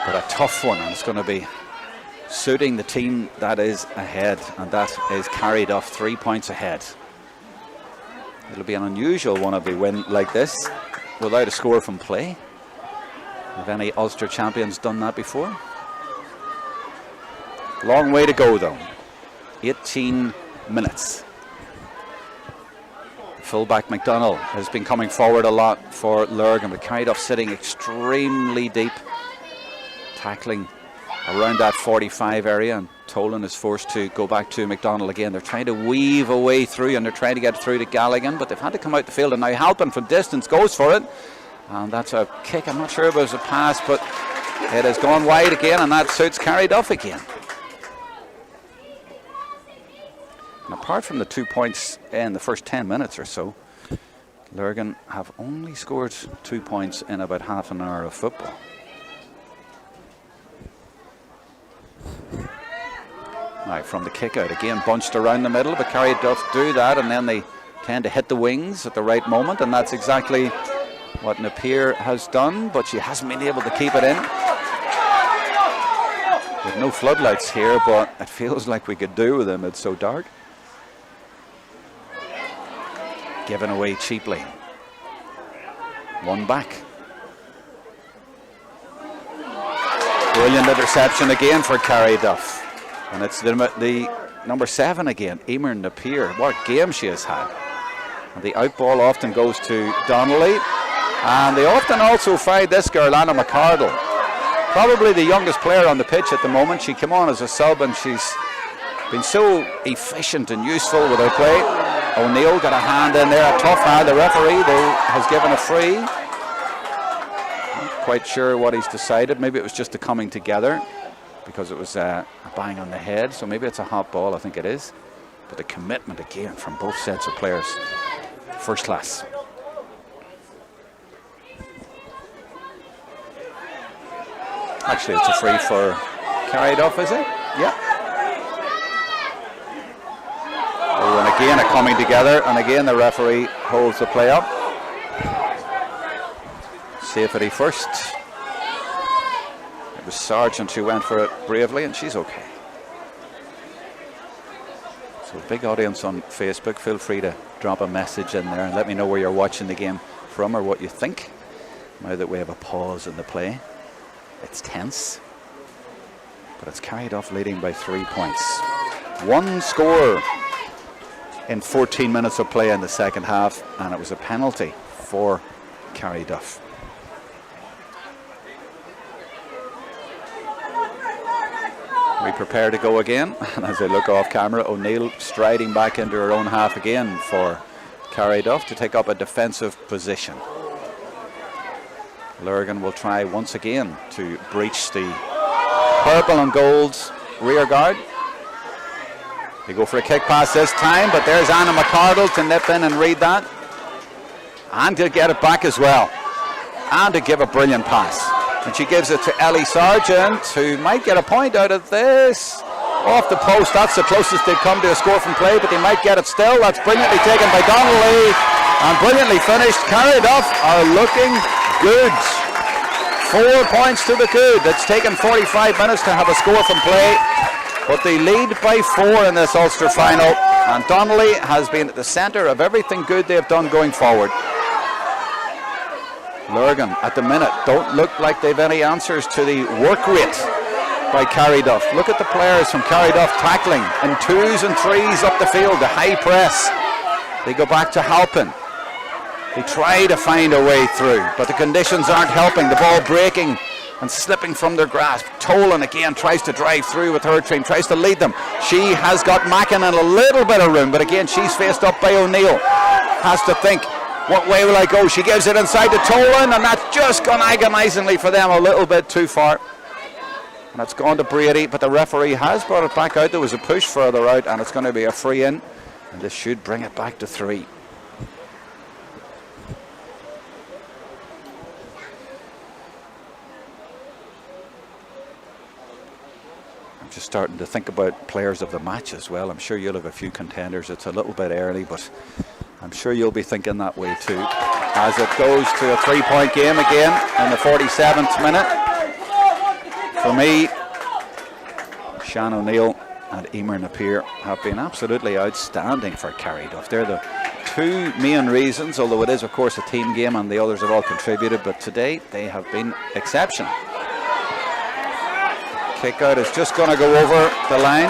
but a tough one, and it's going to be suiting the team that is ahead, and that is Carryduff 3 points ahead. It'll be an unusual one if we win like this without a score from play. Have any Ulster champions done that before? Long way to go though. 18 minutes. Fullback McDonald has been coming forward a lot for Lurgan, but Carryduff sitting extremely deep, tackling around that 45 area, and Tolan is forced to go back to McDonald again. They're trying to weave a way through, and they're trying to get through to Galligan, but they've had to come out the field, and now Halpin from distance goes for it, and that's a kick. I'm not sure if it was a pass, but it has gone wide again, and that suits Carryduff again. And apart from the 2 points in the first 10 minutes or so, Lurgan have only scored 2 points in about half an hour of football. Right, from the kick out again, bunched around the middle, but Carryduff do that, and then they tend to hit the wings at the right moment, and that's exactly what Napier has done, but she hasn't been able to keep it in. With no floodlights here, but it feels like we could do with them. It's so dark. Given away cheaply. One back. Brilliant interception again for Carryduff. And it's the number 7 again, Emer Napier. What a game she has had. And the outball often goes to Donnelly. And they often also find this girl, Anna McCardle. Probably the youngest player on the pitch at the moment. She came on as a sub, and she's been so efficient and useful with her play. O'Neill got a hand in there, a tough hand. The referee though has given a free. Not quite sure what he's decided. Maybe it was just a coming together, because it was a bang on the head. So maybe it's a hot ball, I think it is. But the commitment again from both sets of players, first class. Actually, it's a free for Carryduff, is it? Yeah. Oh, and again a coming together, and again the referee holds the play up. Safety first. It was Sargent who went for it bravely, and she's okay. So big audience on Facebook. Feel free to drop a message in there and let me know where you're watching the game from or what you think. Now that we have a pause in the play, it's tense, but it's Carryduff leading by 3 points. One score in 14 minutes of play in the second half, and it was a penalty for Carryduff. We prepare to go again, and as I look off camera, O'Neill striding back into her own half again for Carryduff to take up a defensive position. Lurgan will try once again to breach the purple and gold's rear guard. They go for a kick pass this time, but there's Anna McCartan to nip in and read that. And to get it back as well. And to give a brilliant pass. And she gives it to Ellie Sargent, who might get a point out of this. Off the post, that's the closest they've come to a score from play, but they might get it still. That's brilliantly taken by Donnelly. And brilliantly finished. Carryduff are looking good. 4 points to the good. It's taken 45 minutes to have a score from play, but they lead by 4 in this Ulster final, and Donnelly has been at the centre of everything good they've done going forward. Lurgan at the minute don't look like they've any answers to the work rate by Carryduff. Look at the players from Carryduff tackling in 2s and 3s up the field, the high press. They go back to Halpin. They try to find a way through, but the conditions aren't helping. The ball breaking and slipping from their grasp. Tolan again tries to drive through with her team, tries to lead them. She has got Mackin in a little bit of room, but again she's faced up by O'Neill. Has to think, what way will I go? She gives it inside to Tolan, and that's just gone agonisingly for them a little bit too far. And it's gone to Brady, but the referee has brought it back out. There was a push further out, and it's going to be a free in, and this should bring it back to 3. Just starting to think about players of the match as well. I'm sure you'll have a few contenders. It's a little bit early, but I'm sure you'll be thinking that way too. As it goes to a 3-point game again in the 47th minute. For me, Shan O'Neill and Emer Napier have been absolutely outstanding for Carryduff. They're the two main reasons, although it is of course a team game and the others have all contributed, but today they have been exceptional. Kick out is just going to go over the line.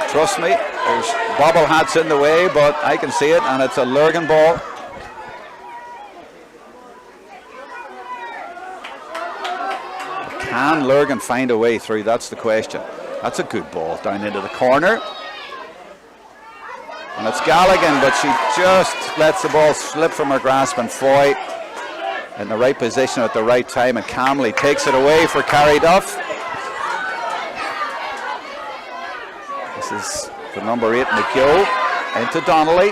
Trust me, there's bobble hats in the way, but I can see it, and it's a Lurgan ball. Can Lurgan find a way through? That's the question. That's a good ball down into the corner. And it's Galligan, but she just lets the ball slip from her grasp, and Foy in the right position at the right time, and calmly takes it away for Carryduff. This is the number 8, McGill, into Donnelly.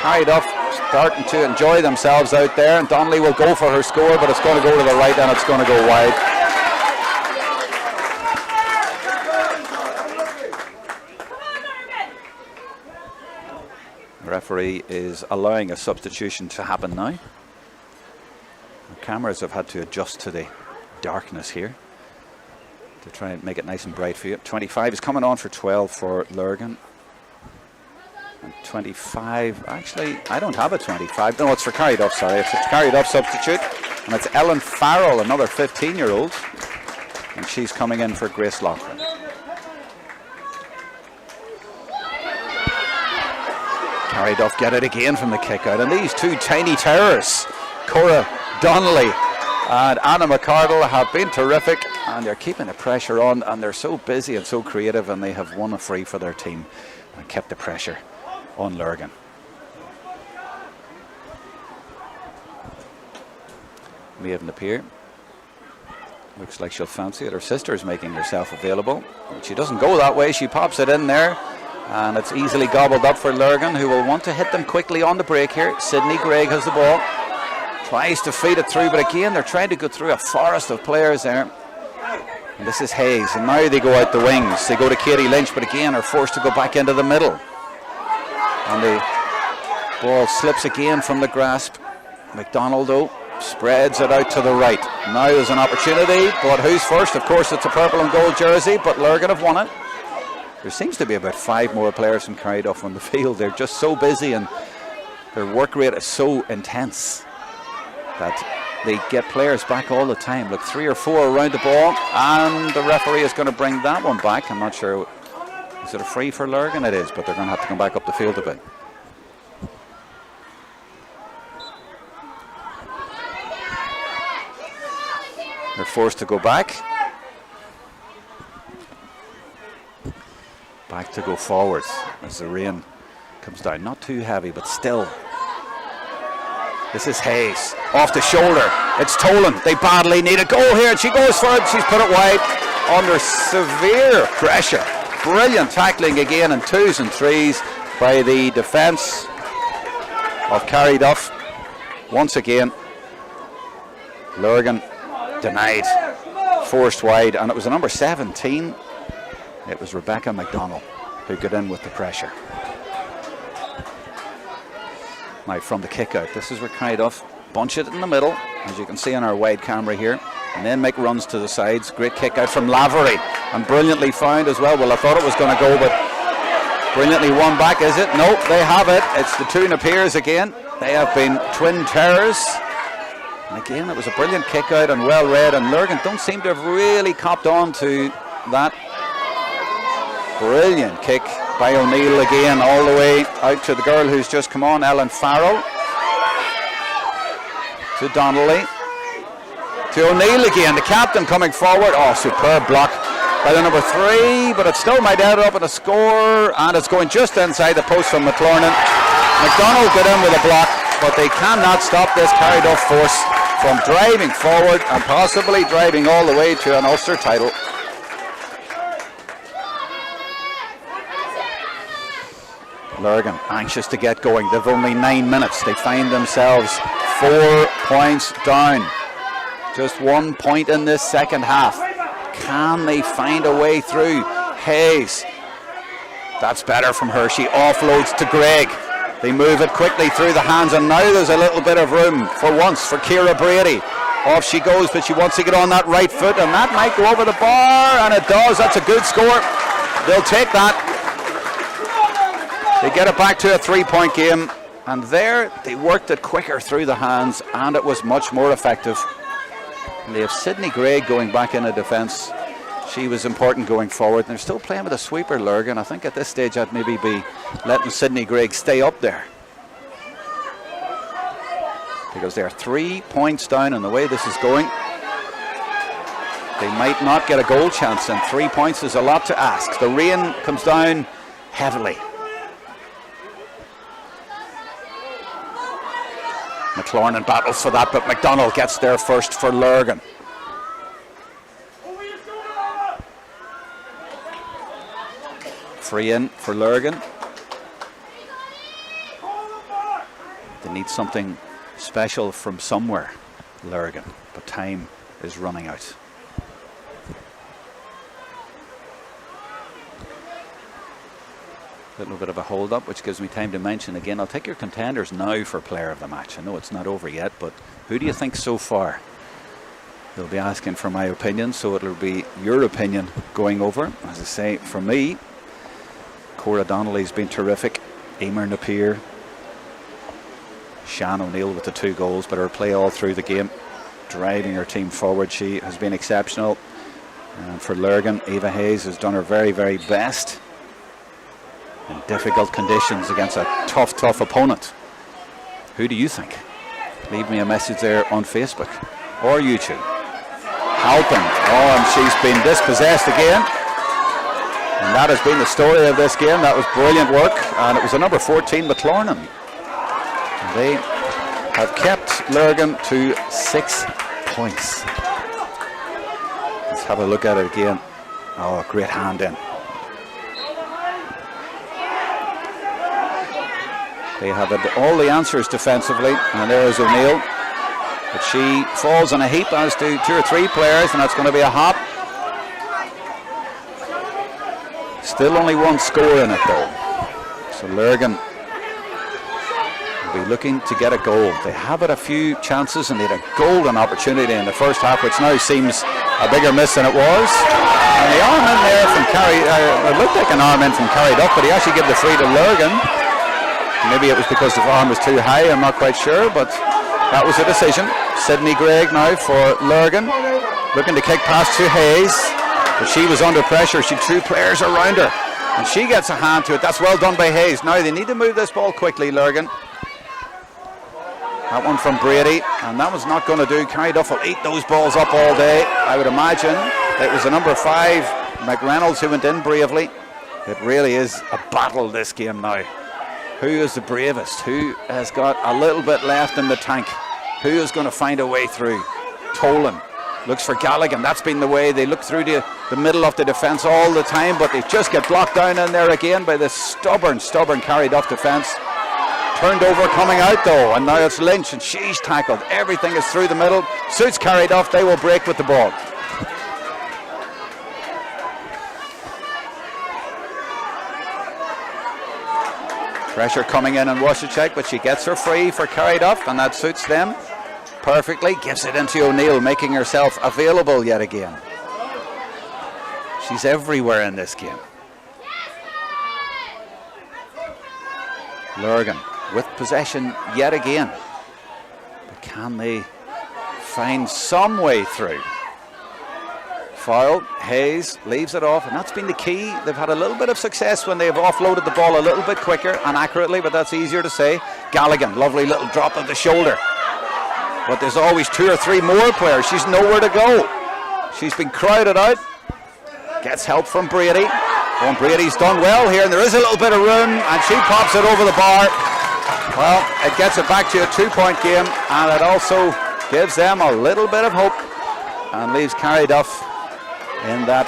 Carryduff starting to enjoy themselves out there, and Donnelly will go for her score, but it's going to go to the right and it's going to go wide. The referee is allowing a substitution to happen now. The cameras have had to adjust to the darkness here to try and make it nice and bright for you. 25 is coming on for 12 for Lurgan. And 25, actually, I don't have a 25. No, it's for Carryduff, sorry. It's a Carryduff substitute. And it's Ellen Farrell, another 15-year-old. And she's coming in for Grace Loughlin. Carryduff get it again from the kick out. And these two tiny terrors, Cora Donnelly and Anna McCardle, have been terrific, and they're keeping the pressure on, and they're so busy and so creative, and they have won a free for their team and kept the pressure on Lurgan. Maeve Napier looks like she'll fancy it. Her sister's making herself available. She doesn't go that way, she pops it in there, and it's easily gobbled up for Lurgan, who will want to hit them quickly on the break here. Sydney Gregg has the ball. Tries to feed it through, but again they're trying to go through a forest of players there. And this is Hayes, and now they go out the wings. They go to Katie Lynch, but again are forced to go back into the middle. And the ball slips again from the grasp. McDonald, though, spreads it out to the right. Now there's an opportunity, but who's first? Of course, it's a purple and gold jersey, but Lurgan have won it. There seems to be about 5 more players from Carryduff on the field. They're just so busy, and their work rate is so intense that they get players back all the time. Look, 3 or 4 around the ball, and the referee is going to bring that one back. I'm not sure. Is it a free for Lurgan? It is, but they're going to have to come back up the field a bit. They're forced to go back. Back to go forwards as the rain comes down. Not too heavy, but still. This is Hayes, off the shoulder. It's Tolan. They badly need a goal here, and she goes for it. She's put it wide under severe pressure. Brilliant tackling again in 2s and 3s by the defence of Carryduff. Once again, Lurgan denied, forced wide, and it was the number 17. It was Rebecca McDonald who got in with the pressure. Now from the kick out, this is where Carryduff bunch it in the middle, as you can see on our wide camera here, and then make runs to the sides. Great kick out from Lavery, and brilliantly found as well. Well, I thought it was going to go, but brilliantly won back, is it? Nope, they have it. It's the two Napiers again. They have been twin terrors. And again, it was a brilliant kick out and well read, and Lurgan don't seem to have really copped on to that. Brilliant kick by O'Neill again, all the way out to the girl who's just come on, Ellen Farrell. To Donnelly. To O'Neill again, the captain coming forward. Oh, superb block by the number 3, but it still might end up in a score, and it's going just inside the post from McClornan. McDonald got in with a block, but they cannot stop this Carryduff force from driving forward and possibly driving all the way to an Ulster title. Lurgan anxious to get going. They've only 9 minutes. They find themselves 4 points down. Just 1 point in this second half. Can they find a way through? Hayes. That's better from her. She offloads to Greg. They move it quickly through the hands, and now there's a little bit of room for once for Ciara Brady. Off she goes, but she wants to get on that right foot, and that might go over the bar, and it does. That's a good score. They'll take that. They get it back to a 3-point game, and there they worked it quicker through the hands, and it was much more effective. And they have Sydney Gregg going back into defence. She was important going forward, and they're still playing with a sweeper, Lurgan. I think at this stage I'd maybe be letting Sydney Gregg stay up there, because they're 3 points down, and the way this is going, they might not get a goal chance, and 3 points is a lot to ask. The rain comes down heavily. McClornan battles for that, but McDonald gets there first for Lurgan. Free in for Lurgan. They need something special from somewhere, Lurgan, but time is running out. A little bit of a hold up, which gives me time to mention again, I'll take your contenders now for player of the match. I know it's not over yet, but who do you think so far? They'll be asking for my opinion, so it'll be your opinion going over. As I say, for me, Cora Donnelly's been terrific. Emer Napier, Shan O'Neill with the 2 goals, but her play all through the game, driving her team forward, she has been exceptional. And for Lurgan, Eva Hayes has done her very, very best in difficult conditions against a tough opponent. Who do you think? Leave me a message there on Facebook or YouTube. Halpin, oh, and she's been dispossessed again, and that has been the story of this game. That was brilliant work, and it was the number 14 McClornan. They have kept Lurgan to 6 points. Let's have a look at it again. Oh, great hand in. They have all the answers defensively, and there is O'Neill, but she falls in a heap, as do 2 or 3 players, and that's going to be a hop. Still only one score in it though. So Lurgan will be looking to get a goal. They have had a few chances and they had a golden opportunity in the first half, which now seems a bigger miss than it was. And the arm in there from it looked like an arm in from Carryduff, but he actually gave the free to Lurgan. Maybe it was because the arm was too high, I'm not quite sure, but that was a decision. Sydney Gregg now for Lurgan, looking to kick past to Hayes, but she was under pressure. She had two players around her, and she gets a hand to it. That's well done by Hayes. Now they need to move this ball quickly, Lurgan. That one from Brady, and that was not going to do. Carryduff will eat those balls up all day, I would imagine. It was the number 5, McReynolds, who went in bravely. It really is a battle, this game now. Who is the bravest? Who has got a little bit left in the tank? Who is going to find a way through? Tolan looks for Galligan. That's been the way. They look through the middle of the defence all the time, but they just get blocked down in there again by this stubborn Carryduff defence. Turned over coming out though, and now it's Lynch, and she's tackled. Everything is through the middle. Suits Carryduff. They will break with the ball. Pressure coming in on Washachek, but she gets her free for Carryduff, and that suits them perfectly. Gives it into O'Neill, making herself available yet again. She's everywhere in this game. Lurgan with possession yet again. But can they find some way through? Foul. Hayes leaves it off, and that's been the key. They've had a little bit of success when they've offloaded the ball a little bit quicker and accurately, but that's easier to say. Galligan, lovely little drop of the shoulder. But there's always 2 or 3 more players. She's nowhere to go. She's been crowded out. Gets help from Brady. Oh, and Brady's done well here, and there is a little bit of room, and she pops it over the bar. Well, it gets it back to a 2-point game, and it also gives them a little bit of hope and leaves Carryduff in that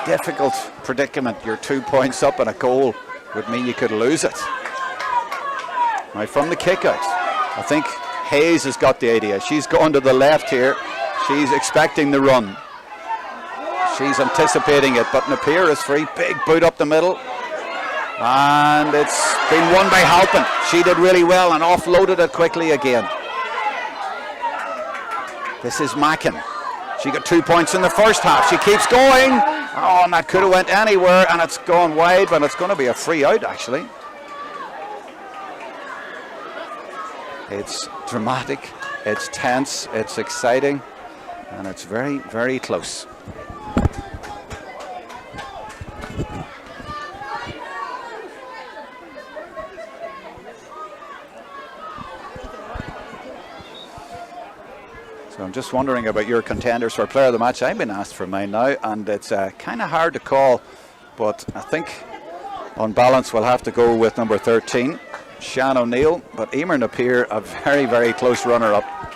difficult predicament. You're 2 points up, and a goal would mean you could lose it. Now from the kick out, I think Hayes has got the idea. She's going to the left here. She's expecting the run. She's anticipating it, but Napier is free. Big boot up the middle. And it's been won by Halpin. She did really well and offloaded it quickly again. This is Mackin. She got 2 points in the first half. She keeps going. Oh, and that could have went anywhere, and it's gone wide, but it's going to be a free out, actually. It's dramatic, it's tense, it's exciting, and it's very, very close. So I'm just wondering about your contenders for player of the match. I've been asked for mine now, and it's kind of hard to call, but I think on balance we'll have to go with number 13, Shan O'Neill, but Emer Napier, a very, very close runner-up.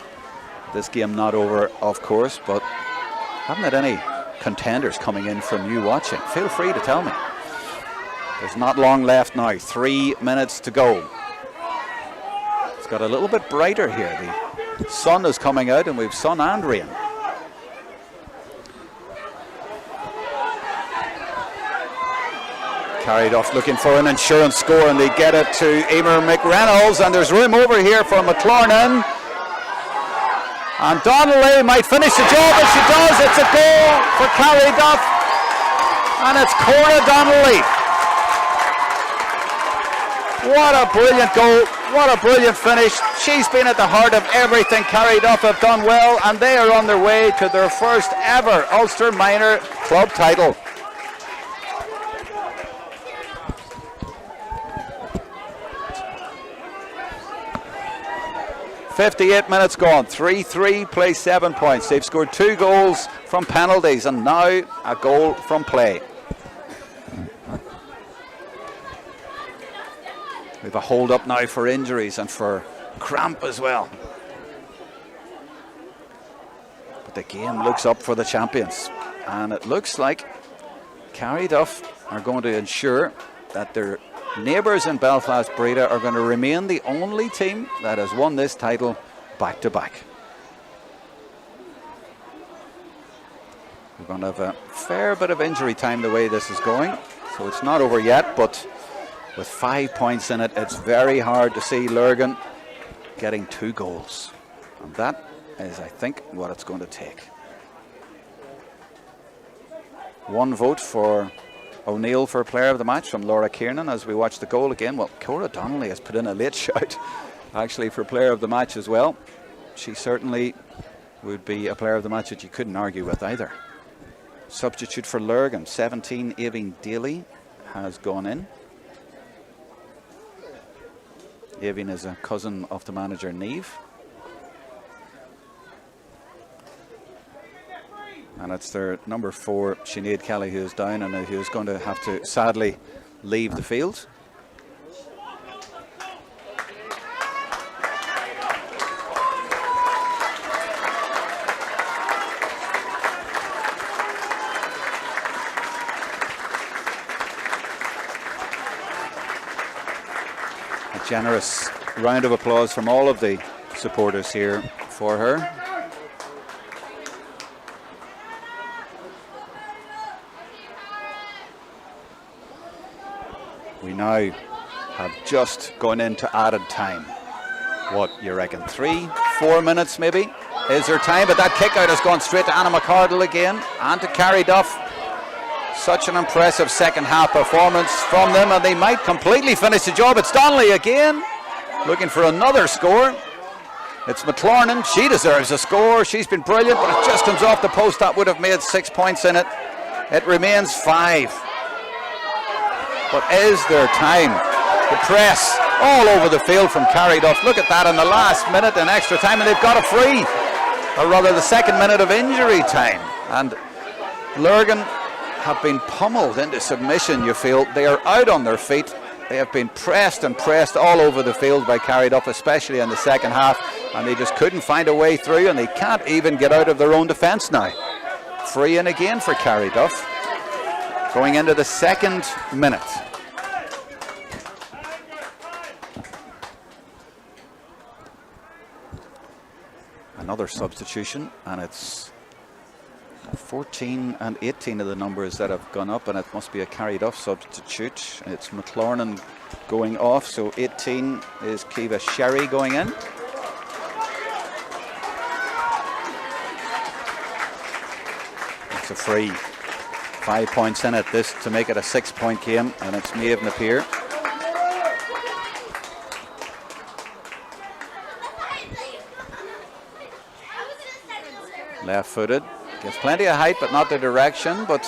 This game not over, of course, but haven't had any contenders coming in from you watching. Feel free to tell me. There's not long left now, 3 minutes to go. It's got a little bit brighter here. The sun is coming out, and we've sun and rain. Carryduff looking for an insurance score, and they get it to Emer McReynolds, and there's room over here for McClarnon. And Donnelly might finish the job, and she does. It's a goal for Carryduff, and it's Cora Donnelly. What a brilliant goal, what a brilliant finish. She's been at the heart of everything Carryduff have done well, and they are on their way to their first ever Ulster Minor club title. .58 minutes gone, 3-3, play 7 points. They've scored 2 goals from penalties, and now a goal from play. We have a hold up now for injuries and for cramp as well. But the game looks up for the champions, and it looks like Carryduff are going to ensure that their neighbours in Belfast Breda are going to remain the only team that has won this title back to back. going to have a fair bit of injury time the way this is going. So it's not over yet, but with 5 points in it, it's very hard to see Lurgan getting 2 goals. And that is, I think, what it's going to take. 1 vote for O'Neill for player of the match from Laura Kiernan as we watch the goal again. Well, Cora Donnelly has put in a late shout actually for player of the match as well. She certainly would be a player of the match that you couldn't argue with either. Substitute for Lurgan, 17, Aoibhinn Daly has gone in. Aoibhinn is a cousin of the manager Neve. And it's their number 4, Sinead Kelly, who is down and who is going to have to sadly leave the field. A generous round of applause from all of the supporters here for her. We now have just gone into added time. What, you reckon, 3-4 minutes maybe is her time? But that kick out has gone straight to Anna McCartan again and to Carryduff. Such an impressive second half performance from them, and they might completely finish the job. It's Donnelly again, looking for another score. It's McClarnon, she deserves a score. She's been brilliant, but it just comes off the post. That would have made 6 points in it. It remains 5. But is there time? The press all over the field from Carryduff. Look at that in the last minute in extra time, and they've got a free, or rather the second minute of injury time. And Lurgan have been pummeled into submission, you feel. They are out on their feet. They have been pressed and pressed all over the field by Carryduff, especially in the second half, and they just couldn't find a way through, and they can't even get out of their own defence now. Free in again for Carryduff. Going into the second minute. Another substitution, and it's 14 and 18 of the numbers that have gone up, and it must be a Carryduff substitute. It's McClarnon going off, so 18 is Kiva Sherry going in. It's a free. 5 points in it, this to make it a 6-point game, and it's Maeve Napier. Left-footed, gets plenty of height but not the direction, but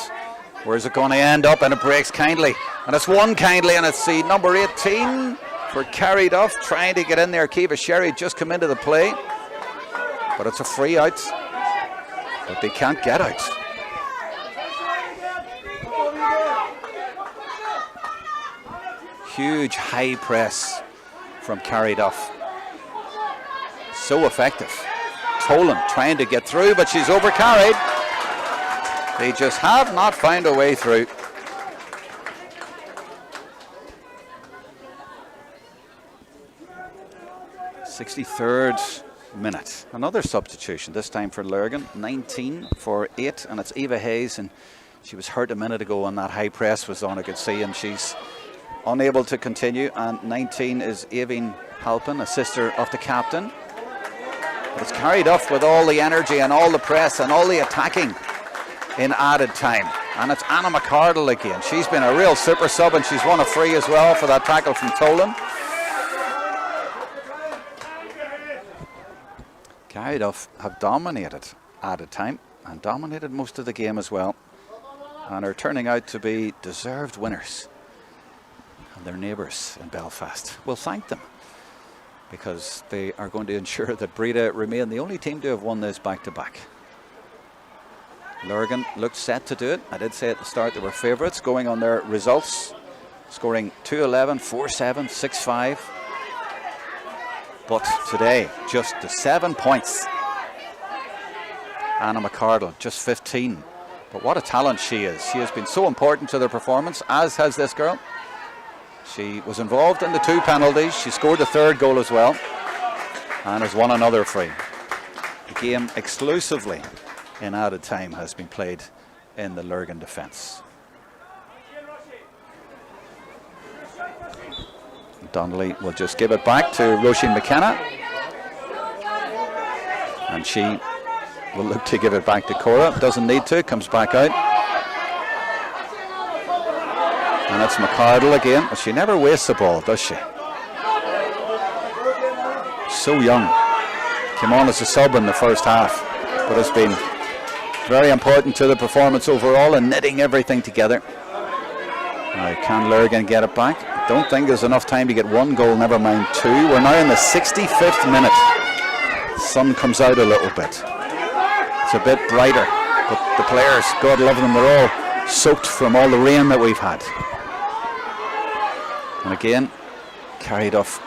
where's it going to end up? And it breaks kindly, and it's won kindly, and it's the number 18 for Carryduff trying to get in there. Kiva Sherry just come into the play, but it's a free out, but they can't get out. Huge high press from Carryduff, so effective. Tolan trying to get through, but she's overcarried. They just have not found a way through. '63rd minute. Another substitution, this time for Lurgan. 19 for 8, and it's Eva Hayes, and she was hurt a minute ago and that high press was on, I could see, and she's unable to continue. And 19 is Aoibhinn Halpin, a sister of the captain. But it's Carryduff with all the energy and all the press and all the attacking in added time. And it's Anna McCardle again. She's been a real super sub, and she's won a free as well for that tackle from Tolan. Carryduff have dominated added time and dominated most of the game as well, and are turning out to be deserved winners. And their neighbours in Belfast will thank them, because they are going to ensure that Breda remain the only team to have won this back-to-back. Lurgan looked set to do it. I did say at the start they were favourites going on their results, scoring 2-11, 4-7, 6-5. But today, just the 7 points. Anna McCardle, just 15. But what a talent she is. She has been so important to their performance, as has this girl. She was involved in the 2 penalties. She scored the 3rd goal as well, and has won another free. The game exclusively in added time has been played in the Lurgan defence. Donnelly will just give it back to Roisin McKenna, and she will look to give it back to Cora. Doesn't need to, comes back out. And it's McCardle again. But she never wastes the ball, does she? So young. Came on as a sub in the first half, but has been very important to the performance overall and knitting everything together. Now, can Lurgan get it back? Don't think there's enough time to get one goal, never mind two. We're now in the 65th minute. Sun comes out a little bit. It's a bit brighter, but the players, God love them, they're all soaked from all the rain that we've had. And again, Carryduff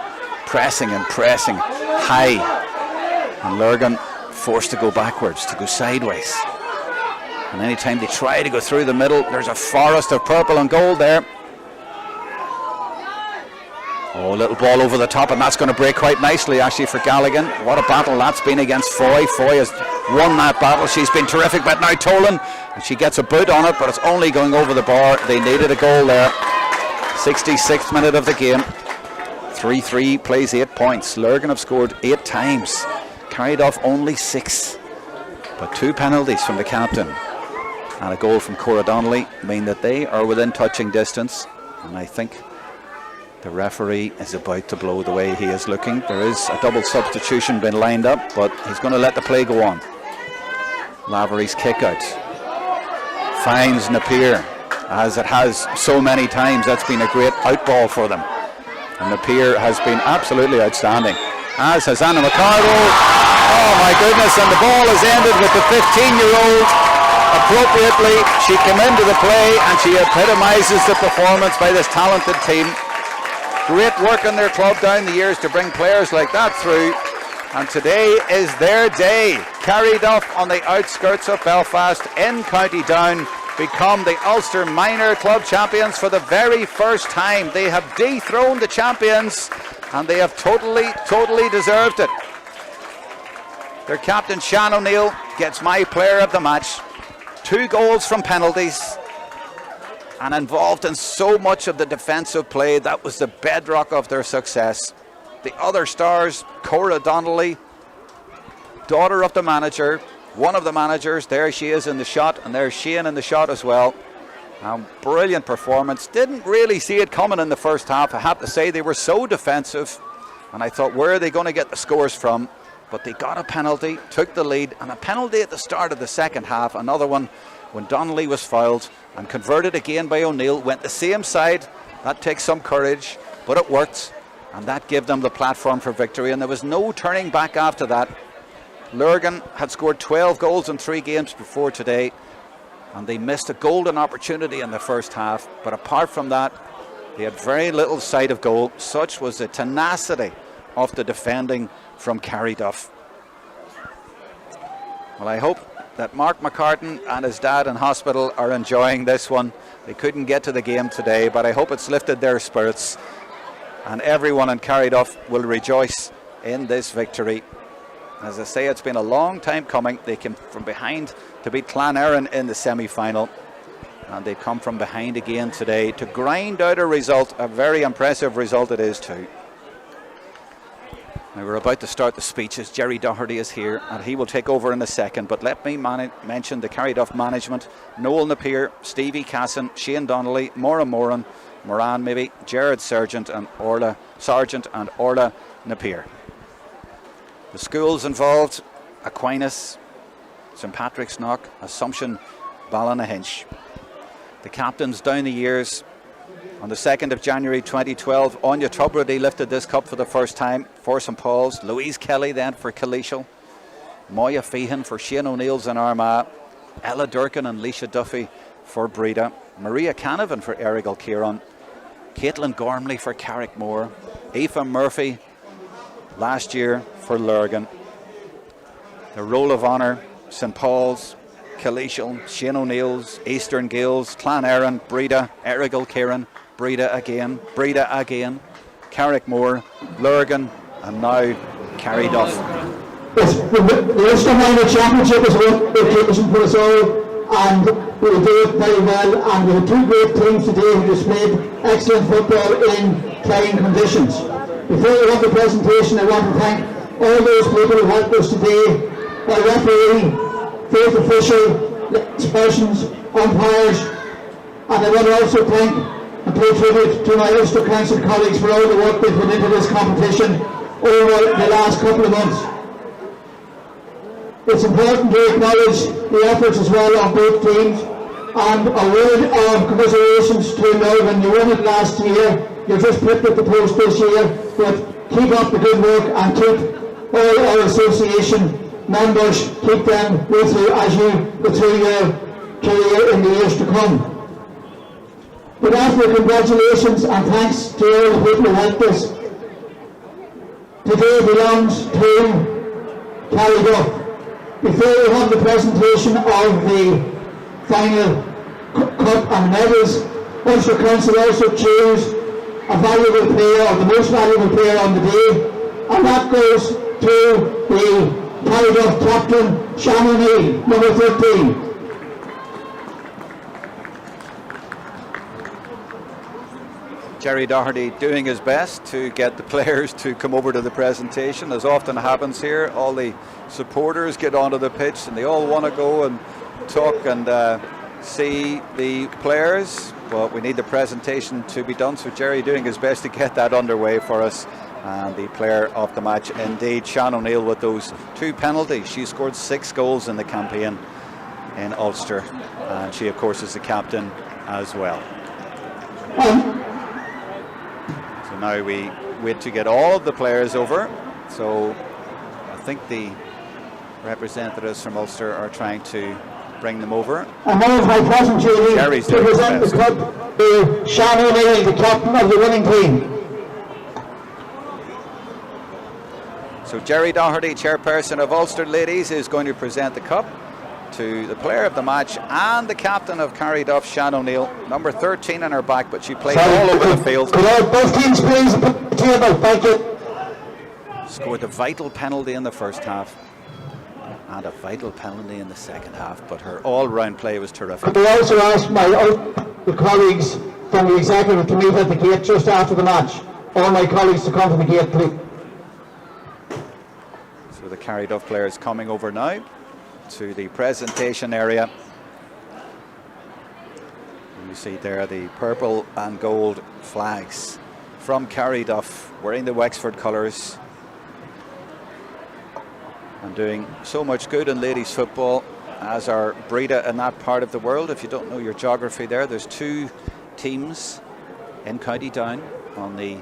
pressing and pressing high, and Lurgan forced to go backwards, to go sideways. And anytime they try to go through the middle, there's a forest of purple and gold there. Oh, little ball over the top, and that's going to break quite nicely actually for Galligan. What a battle that's been against Foy. Foy has won that battle. She's been terrific, but now Tolan, and she gets a boot on it, but it's only going over the bar. They needed a goal there. 66th minute of the game. 3-3 plays 8 points. Lurgan have scored 8 times. Carryduff only 6. But 2 penalties from the captain and a goal from Cora Donnelly mean that they are within touching distance. And I think the referee is about to blow the way he is looking. There is a double substitution been lined up, but he's going to let the play go on. Lavery's kick out finds Napier, as it has so many times. That's been a great outball for them, and Napier has been absolutely outstanding, as has Anna McCardle. Oh my goodness, and the ball is ended with the 15-year-old. Appropriately, she came into the play and she epitomises the performance by this talented team. Great work in their club down the years to bring players like that through, and today is their day. Carryduff, on the outskirts of Belfast in County Down, become the Ulster Minor Club champions for the very first time. They have dethroned the champions, and they have totally deserved it. Their captain Shan O'Neill gets my player of the match. 2 goals from penalties, and involved in so much of the defensive play. That was the bedrock of their success. The other stars, Cora Donnelly, daughter of the manager, one of the managers, there she is in the shot, and there's Shane in the shot as well. Brilliant performance. Didn't really see it coming in the first half. I have to say, they were so defensive, and I thought, where are they going to get the scores from? But they got a penalty, took the lead, and a penalty at the start of the second half. Another one when Donnelly was fouled, and converted again by O'Neill. Went the same side. That takes some courage, but it worked, and that gave them the platform for victory, and there was no turning back after that. Lurgan had scored 12 goals in 3 games before today, and they missed a golden opportunity in the first half, but apart from that, they had very little sight of goal. Such was the tenacity of the defending from Carryduff. Well, I hope that Mark McCartan and his dad in hospital are enjoying this one. They couldn't get to the game today, but I hope it's lifted their spirits, and everyone in Carryduff will rejoice in this victory. As I say, it's been a long time coming. They came from behind to beat Clan in the semi-final, and they've come from behind again today to grind out a result. A very impressive result it is too. Now we're about to start the speeches. Jerry Doherty is here, and he will take over in a second, but let me mention the Carryduff management: Noel Napier, Stevie Casson, Shane Donnelly, Moran, Jared Sargent and Orla Napier. The schools involved: Aquinas, St Patrick's Knock, Assumption, Ballinahinch. The captains down the years: on the 2nd of January 2012, Anya Tubridy lifted this cup for the first time for St Paul's, Louise Kelly then for Kaleesiel, Moya Feehan for Shane O'Neill's in Armagh, Ella Durkin and Leisha Duffy for Breda, Maria Canavan for Errigal Kieran, Caitlin Gormley for Carrickmore, Aoife Murphy last year for Lurgan. The Roll of Honour: St Paul's, Kaleesiel, Shane O'Neill's, Eastern Gales, Clan Erin, Breda, Errigal Kieran, Breda again, Carrickmore, Lurgan, and now Carryduff. Yes, the Ulster Minor Championship is what they've taken for us all, and we do it very well, and we have two great teams today who displayed excellent football in trying conditions. Before we have the presentation, I want to thank all those people who helped us today, our referee, field official, persons, umpires, and I want to also thank and pay tribute to my Ulster Council colleagues for all the work they put into this competition over the last couple of months. It's important to acknowledge the efforts as well of both teams, and a word of commiserations to Lurgan. You won it last year, you just picked up the post this year, but keep up the good work and keep all our association members, keep them with you as you go through your career in the years to come. But after congratulations and thanks to all the people who helped us, today belongs to Carryduff. Before we have the presentation of the final cup and medals, Ulster Council also choose a valuable player, or the most valuable player on the day, and that goes to the Carryduff captain, Sean O'Neill, number 13. Jerry Doherty doing his best to get the players to come over to the presentation. As often happens here, all the supporters get onto the pitch and they all want to go and talk and see the players, but we need the presentation to be done, so Jerry doing his best to get that underway for us. And the player of the match indeed, Sean O'Neill, with those 2 penalties. She scored 6 goals in the campaign in Ulster, and she of course is the captain as well. So now we wait to get all of the players over. So I think the representatives from Ulster are trying to bring them over. And now it's my pleasure to present the cup to Sean O'Neill, the captain of the winning team. So Jerry Doherty, chairperson of Ulster Ladies, is going to present the cup to the player of the match and the captain of Carryduff, Sean O'Neill, number 13 in her back, but she played all over the field. Could both teams please put the table? Thank you. Scored a vital penalty in the first half and a vital penalty in the second half, but her all-round play was terrific. Could I also ask my colleagues from the executive to meet at the gate just after the match? All my colleagues to come to the gate, please. So the Carryduff players coming over now to the presentation area. You see there the purple and gold flags from Carryduff, wearing the Wexford colours and doing so much good in ladies football, as are Breda in that part of the world. If you don't know your geography there's 2 teams in County Down, on the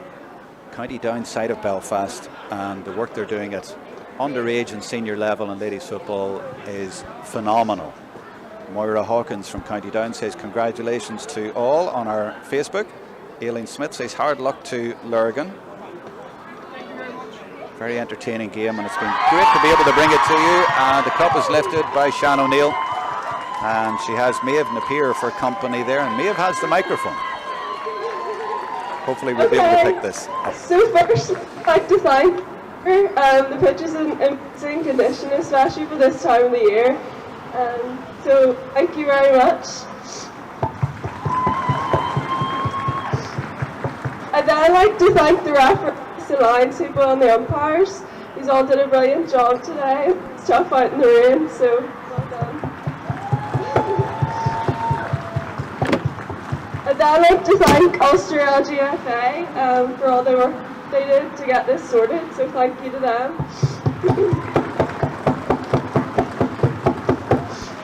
County Down side of Belfast, and the work they're doing at underage and senior level in ladies football is phenomenal. Moira Hawkins from County Down says congratulations to all on our Facebook. Aileen Smith says hard luck to Lurgan. Very entertaining game, and it's been great to be able to bring it to you. And the cup is lifted by Sean O'Neill, and she has Maeve Napier for company there, and Maeve has the microphone. Hopefully we'll be able to pick this up. So first, I'd like to thank her. The pitch is in amazing condition, especially for this time of the year. So thank you very much. And then I'd like to thank the referees, the lines people and the umpires. These all did a brilliant job today. It's tough out in the rain, so well done. And then I'd like to thank Ulster LGFA for all the work they did to get this sorted, so thank you to them.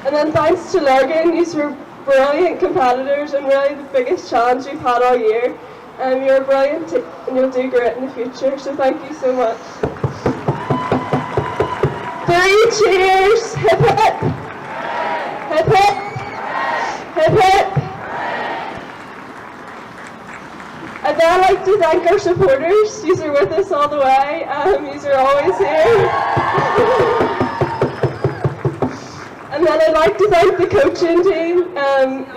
And then thanks to Lurgan, you were brilliant competitors and really the biggest challenge we've had all year. You're a brilliant team and you'll do great in the future, so thank you so much. 3 cheers! Hip hip! Hip hip! Hip hip! And then I'd like to thank our supporters. Yous are with us all the way. Yous are always here. And then I'd like to thank the coaching team.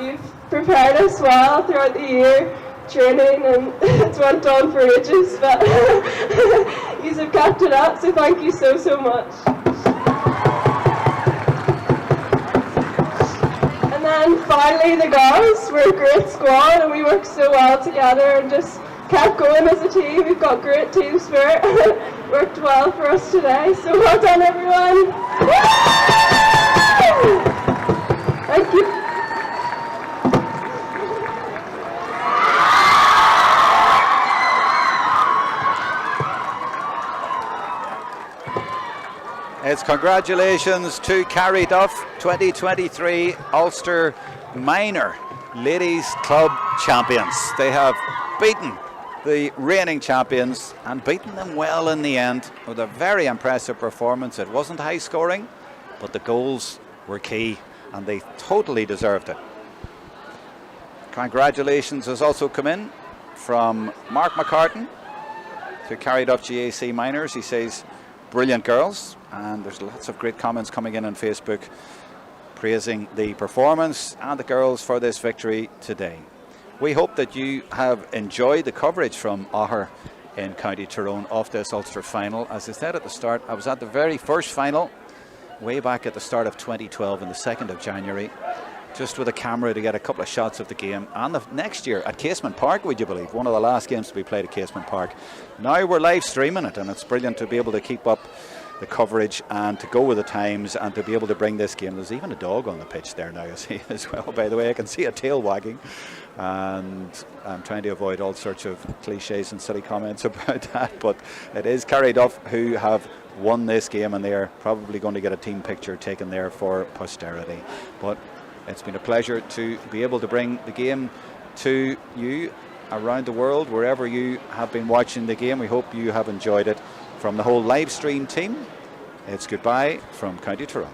You've prepared us well throughout the year, training, and it's went on for ages, but yous have kept it up, so thank you so much. finally the girls. We're a great squad and we work so well together and just kept going as a team. We've got great team spirit. Worked well for us today. So well done, everyone. Thank you. It's congratulations to Carryduff, 2023 Ulster Minor Ladies Club champions. They have beaten the reigning champions and beaten them well in the end with a very impressive performance. It wasn't high scoring, but the goals were key and they totally deserved it. Congratulations has also come in from Mark McCartan to Carryduff GAC Minors. He says, brilliant girls, and there's lots of great comments coming in on Facebook praising the performance and the girls for this victory today. We hope that you have enjoyed the coverage from Augher in County Tyrone of this Ulster final. As I said at the start, I was at the very first final way back at the start of 2012 on the 2nd of January, just with a camera to get a couple of shots of the game. And the next year at Casement Park, would you believe, one of the last games to be played at Casement Park. Now we're live streaming it, and it's brilliant to be able to keep up the coverage and to go with the times and to be able to bring this game. There's even a dog on the pitch there now, I see, as well, by the way. I can see a tail wagging, and I'm trying to avoid all sorts of cliches and silly comments about that, but it is Carryduff who have won this game, and they're probably going to get a team picture taken there for posterity. But it's been a pleasure to be able to bring the game to you around the world, wherever you have been watching the game. We hope you have enjoyed it. From the whole live stream team, it's goodbye from County Tyrone.